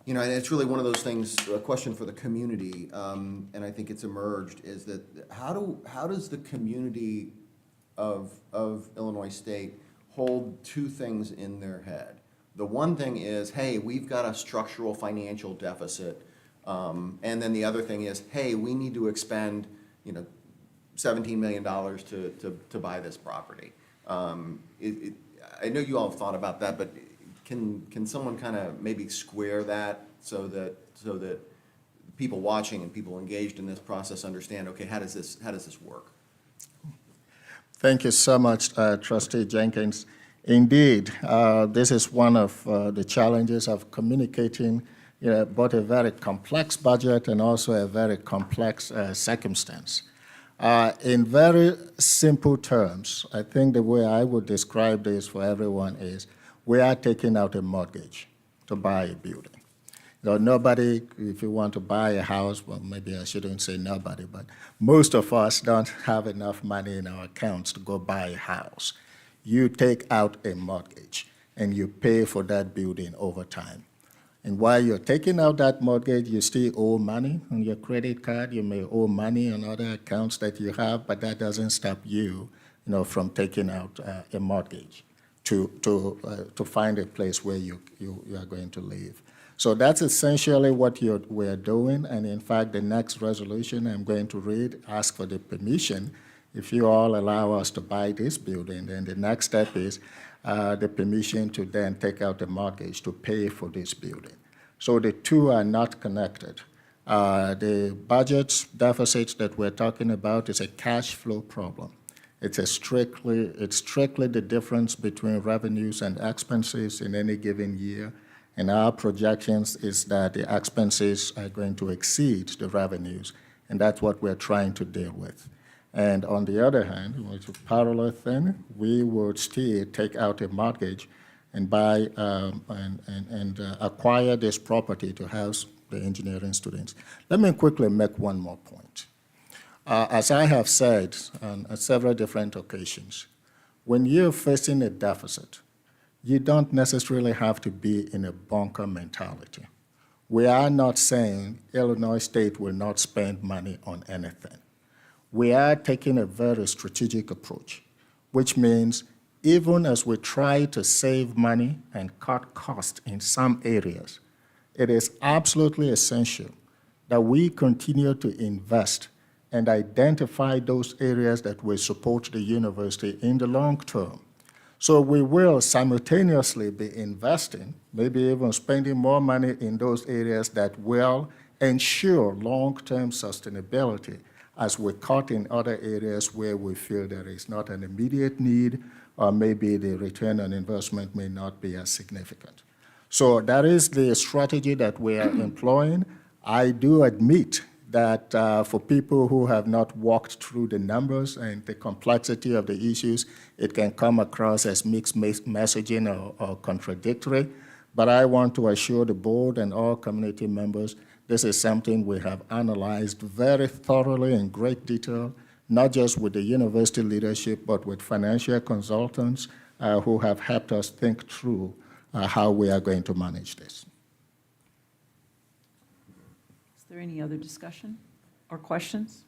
and it's really one of those things, a question for the community, and I think it's emerged, is that how does the community of Illinois State hold two things in their head? The one thing is, hey, we've got a structural financial deficit, and then the other thing is, hey, we need to expend, $17 million to buy this property. I know you all have thought about that, but can someone kind of maybe square that so that people watching and people engaged in this process understand, okay, how does this work? Thank you so much, Trustee Jenkins. Indeed, this is one of the challenges of communicating both a very complex budget and also a very complex circumstance. In very simple terms, I think the way I would describe this for everyone is we are taking out a mortgage to buy a building. Nobody, if you want to buy a house, well, maybe I shouldn't say nobody, but most of us don't have enough money in our accounts to go buy a house. You take out a mortgage and you pay for that building over time. And while you're taking out that mortgage, you still owe money on your credit card. You may owe money on other accounts that you have, but that doesn't stop you, from taking out a mortgage to find a place where you are going to live. So that's essentially what we're doing. And in fact, the next resolution I'm going to read asks for the permission. If you all allow us to buy this building, then the next step is the permission to then take out the mortgage to pay for this building. So the two are not connected. The budget deficits that we're talking about is a cash flow problem. It's strictly the difference between revenues and expenses in any given year. And our projections is that the expenses are going to exceed the revenues, and that's what we're trying to deal with. And on the other hand, which is a parallel thing, we would still take out a mortgage and buy and acquire this property to house the engineering students. Let me quickly make one more point. As I have said on several different occasions, when you're facing a deficit, you don't necessarily have to be in a bunker mentality. We are not saying Illinois State will not spend money on anything. We are taking a very strategic approach, which means even as we try to save money and cut costs in some areas, it is absolutely essential that we continue to invest and identify those areas that will support the university in the long term. So we will simultaneously be investing, maybe even spending more money in those areas that will ensure long-term sustainability as we cut in other areas where we feel there is not an immediate need or maybe the return on investment may not be as significant. So that is the strategy that we are employing. I do admit that for people who have not walked through the numbers and the complexity of the issues, it can come across as mixed messaging or contradictory. But I want to assure the board and all community members this is something we have analyzed very thoroughly in great detail, not just with the university leadership, but with financial consultants who have helped us think through how we are going to manage this. Is there any other discussion or questions?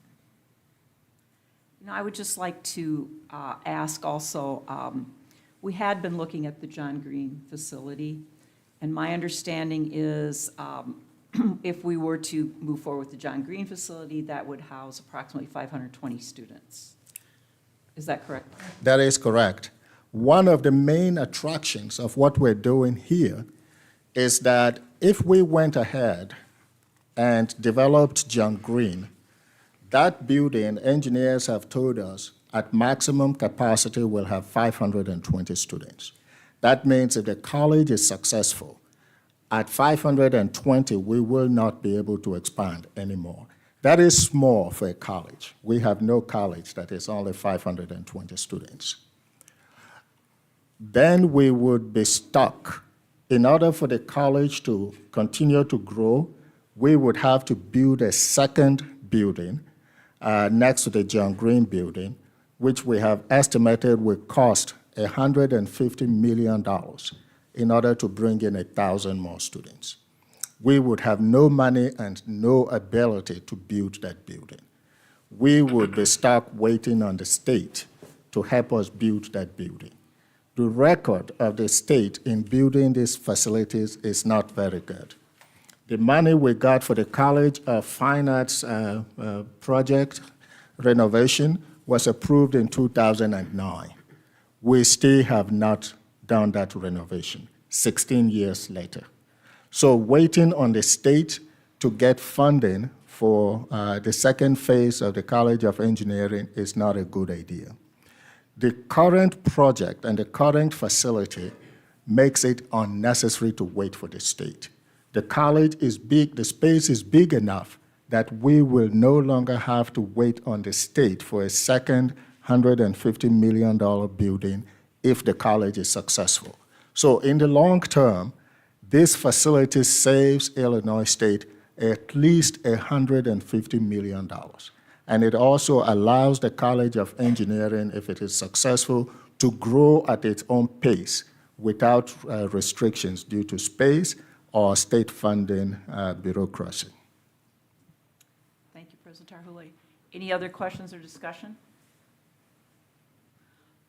I would just like to ask also, we had been looking at the John Green facility, and my understanding is if we were to move forward with the John Green facility, that would house approximately 520 students. Is that correct? That is correct. One of the main attractions of what we're doing here is that if we went ahead and developed John Green, that building, engineers have told us, at maximum capacity will have 520 students. That means if the college is successful, at 520, we will not be able to expand anymore. That is small for a college. We have no college that is only 520 students. Then we would be stuck. In order for the college to continue to grow, we would have to build a second building next to the John Green building, which we have estimated will cost $150 million in order to bring in 1,000 more students. We would have no money and no ability to build that building. We would be stuck waiting on the state to help us build that building. The record of the state in building these facilities is not very good. The money we got for the College of Fine Arts project renovation was approved in 2009. We still have not done that renovation 16 years later. So waiting on the state to get funding for the second phase of the College of Engineering is not a good idea. The current project and the current facility makes it unnecessary to wait for the state. The college is big, the space is big enough that we will no longer have to wait on the state for a second $150 million building if the college is successful. So in the long term, this facility saves Illinois State at least $150 million. And it also allows the College of Engineering, if it is successful, to grow at its own pace without restrictions due to space or state funding bureaucracy. Thank you, President Tarhuli. Any other questions or discussion?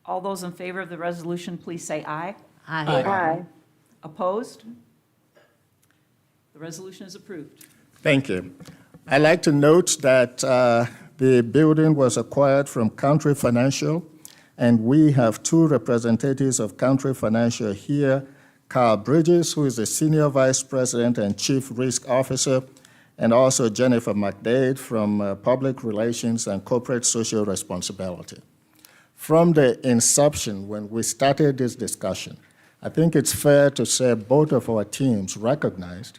All those in favor of the resolution, please say aye. Aye. Opposed? The resolution is approved. Thank you. I'd like to note that the building was acquired from Country Financial, and we have two representatives of Country Financial here, Carl Bridges, who is the Senior Vice President and Chief Risk Officer, and also Jennifer McDade from Public Relations and Corporate Social Responsibility. From the inception, when we started this discussion, I think it's fair to say both of our teams recognized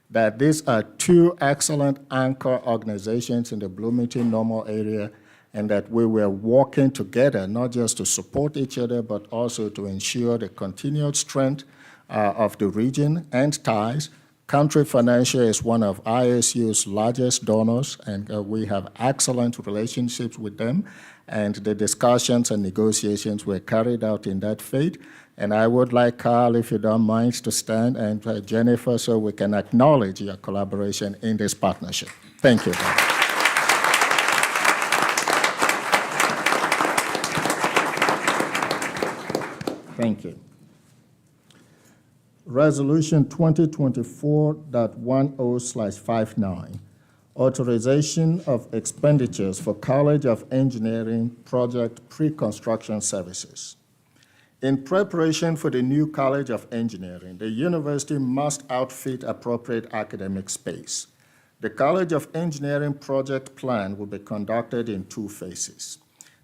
that these are two excellent anchor organizations in the Bloomington-Normal area, and that we were working together not just to support each other, but also to ensure the continued strength of the region and ties. Country Financial is one of ISU's largest donors, and we have excellent relationships with them, and the discussions and negotiations were carried out in that faith. And I would like Carl, if you don't mind, to stand, and Jennifer, so we can acknowledge your collaboration in this partnership. Thank you. Thank you. Resolution 2024.10/59, authorization of expenditures for College of Engineering project pre-construction services. In preparation for the new College of Engineering, the university must outfit appropriate academic space. The College of Engineering project plan will be conducted in two phases.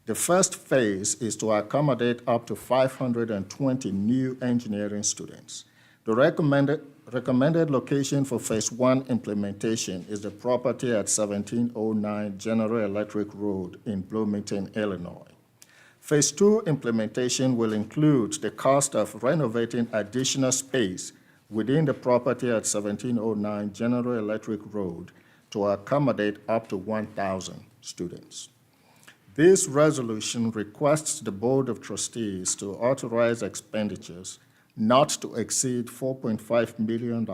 The first phase is to accommodate up to 520 new engineering students. The recommended location for phase one implementation is the property at 1709 General Electric Road in Bloomington, Illinois. Phase two implementation will include the cost of renovating additional space within the property at 1709 General Electric Road to accommodate up to 1,000 students. This resolution requests the Board of Trustees to authorize expenditures not to exceed $4.5 million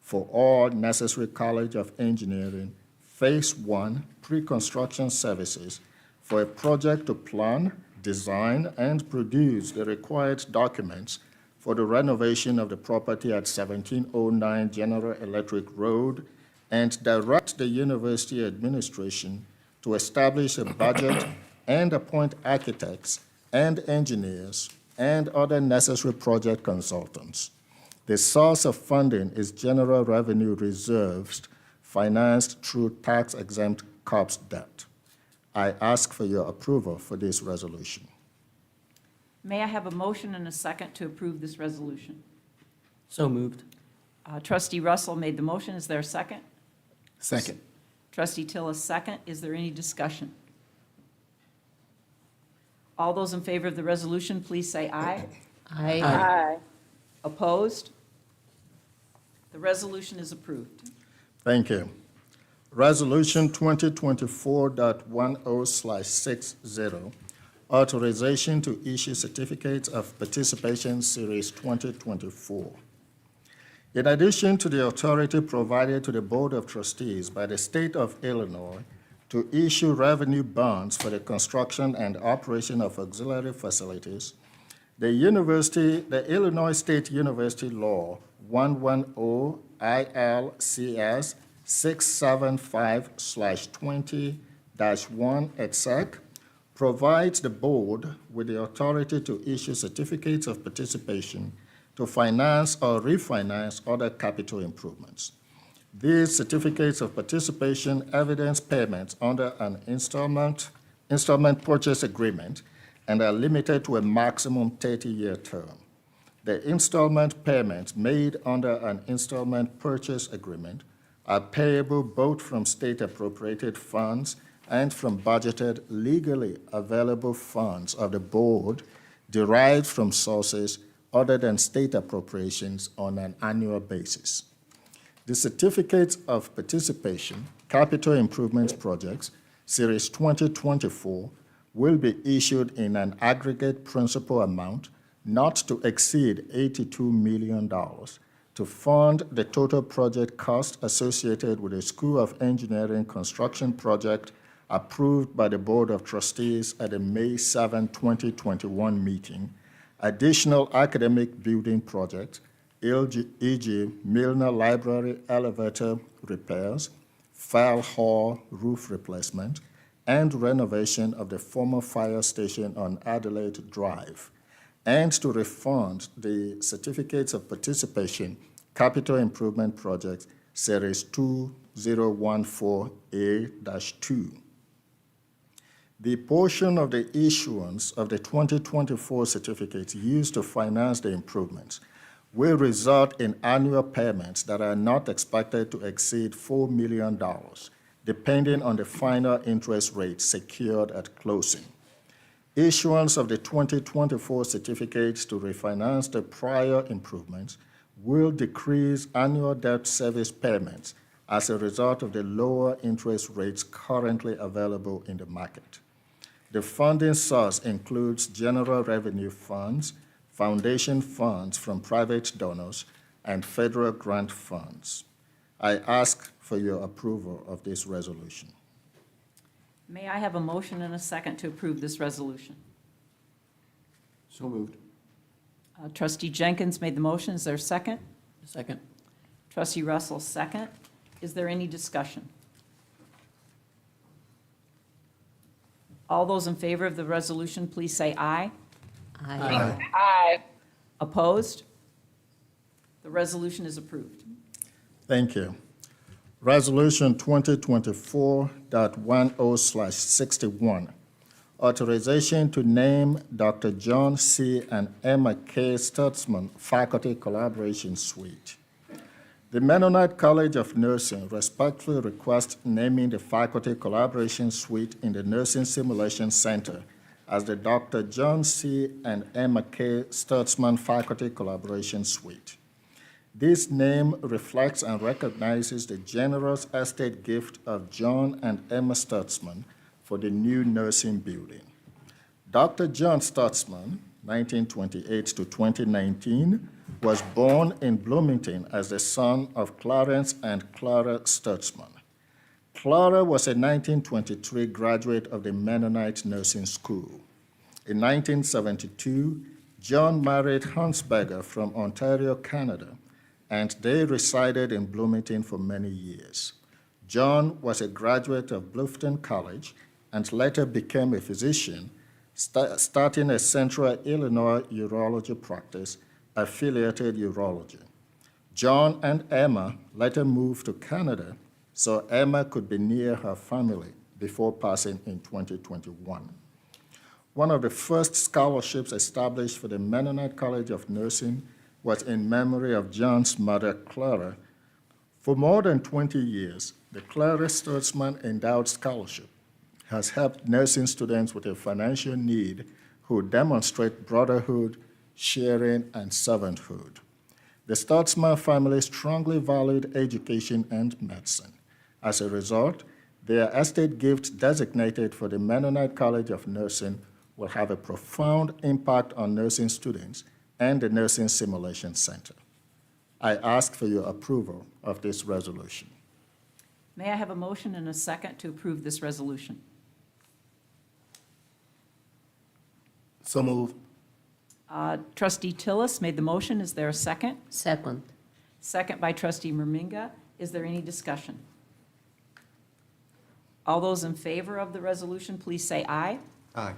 for all necessary College of Engineering Phase 1 pre-construction services for a project to plan, design, and produce the required documents for the renovation of the property at 1709 General Electric Road, and direct the university administration to establish a budget and appoint architects and engineers and other necessary project consultants. The source of funding is general revenue reserves financed through tax-exempt corpse debt. I ask for your approval for this resolution. May I have a motion and a second to approve this resolution? So moved. Trustee Russell made the motion. Is there a second? Second. Trustee Tillis, second. Is there any discussion? All those in favor of the resolution, please say aye. Aye. Opposed? The resolution is approved. Thank you. Resolution 2024.10/60, authorization to issue certificates of participation series 2024. In addition to the authority provided to the Board of Trustees by the State of Illinois to issue revenue bonds for the construction and operation of auxiliary facilities, the Illinois State University Law 110 ILCS 675/20-1 etc. provides the board with the authority to issue certificates of participation to finance or refinance other capital improvements. These certificates of participation evidence payments under an installment purchase agreement and are limited to a maximum 30-year term. The installment payments made under an installment purchase agreement are payable both from state appropriated funds and from budgeted legally available funds of the board derived from sources other than state appropriations on an annual basis. The certificates of participation, capital improvement projects, Series 2024, will be issued in an aggregate principal amount not to exceed $82 million to fund the total project cost associated with the School of Engineering construction project approved by the Board of Trustees at the May 7, 2021 meeting, additional academic building projects, e.g. Milner Library elevator repairs, file hall roof replacement, and renovation of the former fire station on Adelaide Drive, and to refund the certificates of participation capital improvement projects Series 2014A-2. The portion of the issuance of the 2024 certificates used to finance the improvements will result in annual payments that are not expected to exceed $4 million, depending on the final interest rate secured at closing. Issuance of the 2024 certificates to refinance the prior improvements will decrease annual debt service payments as a result of the lower interest rates currently available in the market. The funding source includes general revenue funds, foundation funds from private donors, and federal grant funds. I ask for your approval of this resolution. May I have a motion and a second to approve this resolution? So moved. Trustee Jenkins made the motion. Is there a second? Second. Trustee Russell, second. Is there any discussion? All those in favor of the resolution, please say aye. Aye. Aye. Opposed? The resolution is approved. Thank you. Resolution 2024.10/61, authorization to name Dr. John C. and Emma K. Stutzman Faculty Collaboration Suite. The Mennonite College of Nursing respectfully requests naming the Faculty Collaboration Suite in the Nursing Simulation Center as the Dr. John C. and Emma K. Stutzman Faculty Collaboration Suite. This name reflects and recognizes the generous estate gift of John and Emma Stutzman for the new nursing building. Dr. John Stutzman, 1928 to 2019, was born in Bloomington as the son of Clarence and Clara Stutzman. Clara was a 1923 graduate of the Mennonite Nursing School. In 1972, John married Hansberger from Ontario, Canada, and they resided in Bloomington for many years. John was a graduate of Bluffton College and later became a physician, starting a Central Illinois urology practice, Affiliated Urology. John and Emma later moved to Canada so Emma could be near her family before passing in 2021. One of the first scholarships established for the Mennonite College of Nursing was in memory of John's mother, Clara. For more than 20 years, the Clara Stutzman Endowed Scholarship has helped nursing students with a financial need who demonstrate brotherhood, sharing, and servanthood. The Stutzman family strongly valued education and medicine. As a result, their estate gift designated for the Mennonite College of Nursing will have a profound impact on nursing students and the Nursing Simulation Center. I ask for your approval of this resolution. May I have a motion and a second to approve this resolution? So moved. Trustee Tillis made the motion. Is there a second? Second. Second by Trustee Merminga. Is there any discussion? All those in favor of the resolution, please say aye. Aye.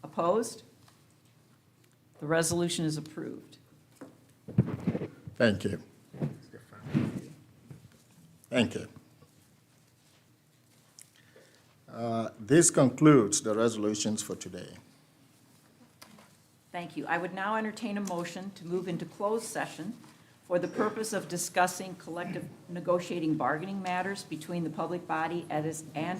Opposed? The resolution is approved. Thank you. Thank you. This concludes the resolutions for today. Thank you. I would now entertain a motion to move into closed session for the purpose of discussing collective negotiating bargaining matters between the public body and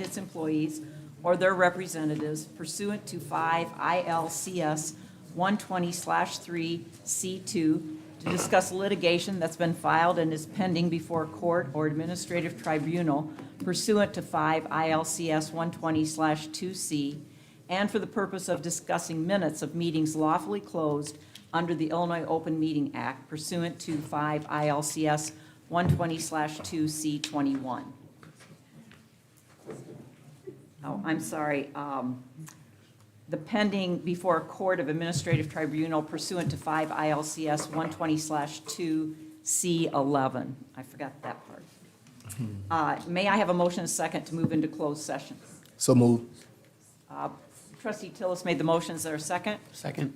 its employees or their representatives pursuant to 5 ILCS 120/3C2, to discuss litigation that's been filed and is pending before a court or administrative tribunal pursuant to 5 ILCS 120/2C, and for the purpose of discussing minutes of meetings lawfully closed under the Illinois Open Meeting Act pursuant to 5 ILCS 120/2C21. Oh, I'm sorry. The pending before a court of administrative tribunal pursuant to 5 ILCS 120/2C11. I forgot that part. May I have a motion and a second to move into closed session? So move. Trustee Tillis made the motion. Is there a second? Second.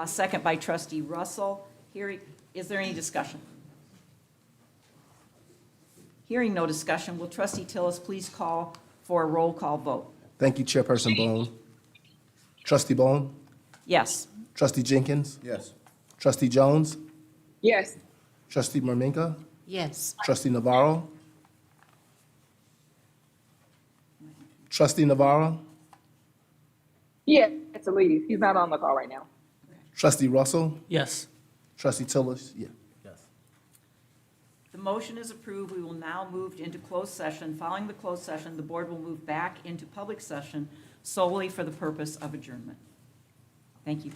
Second by Trustee Russell. Is there any discussion? Hearing no discussion, will Trustee Tillis please call for a roll call vote? Thank you, Chairperson Bone. Trustee Bone? Yes. Trustee Jenkins? Yes. Trustee Jones? Yes. Trustee Maminka? Yes. Trustee Navarro? Trustee Navarro? Yes, to leave. He's not on the call right now. Trustee Russell? Yes. Trustee Tillis? Yeah. The motion is approved. We will now move into closed session. Following the closed session, the board will move back into public session solely for the purpose of adjournment. Thank you.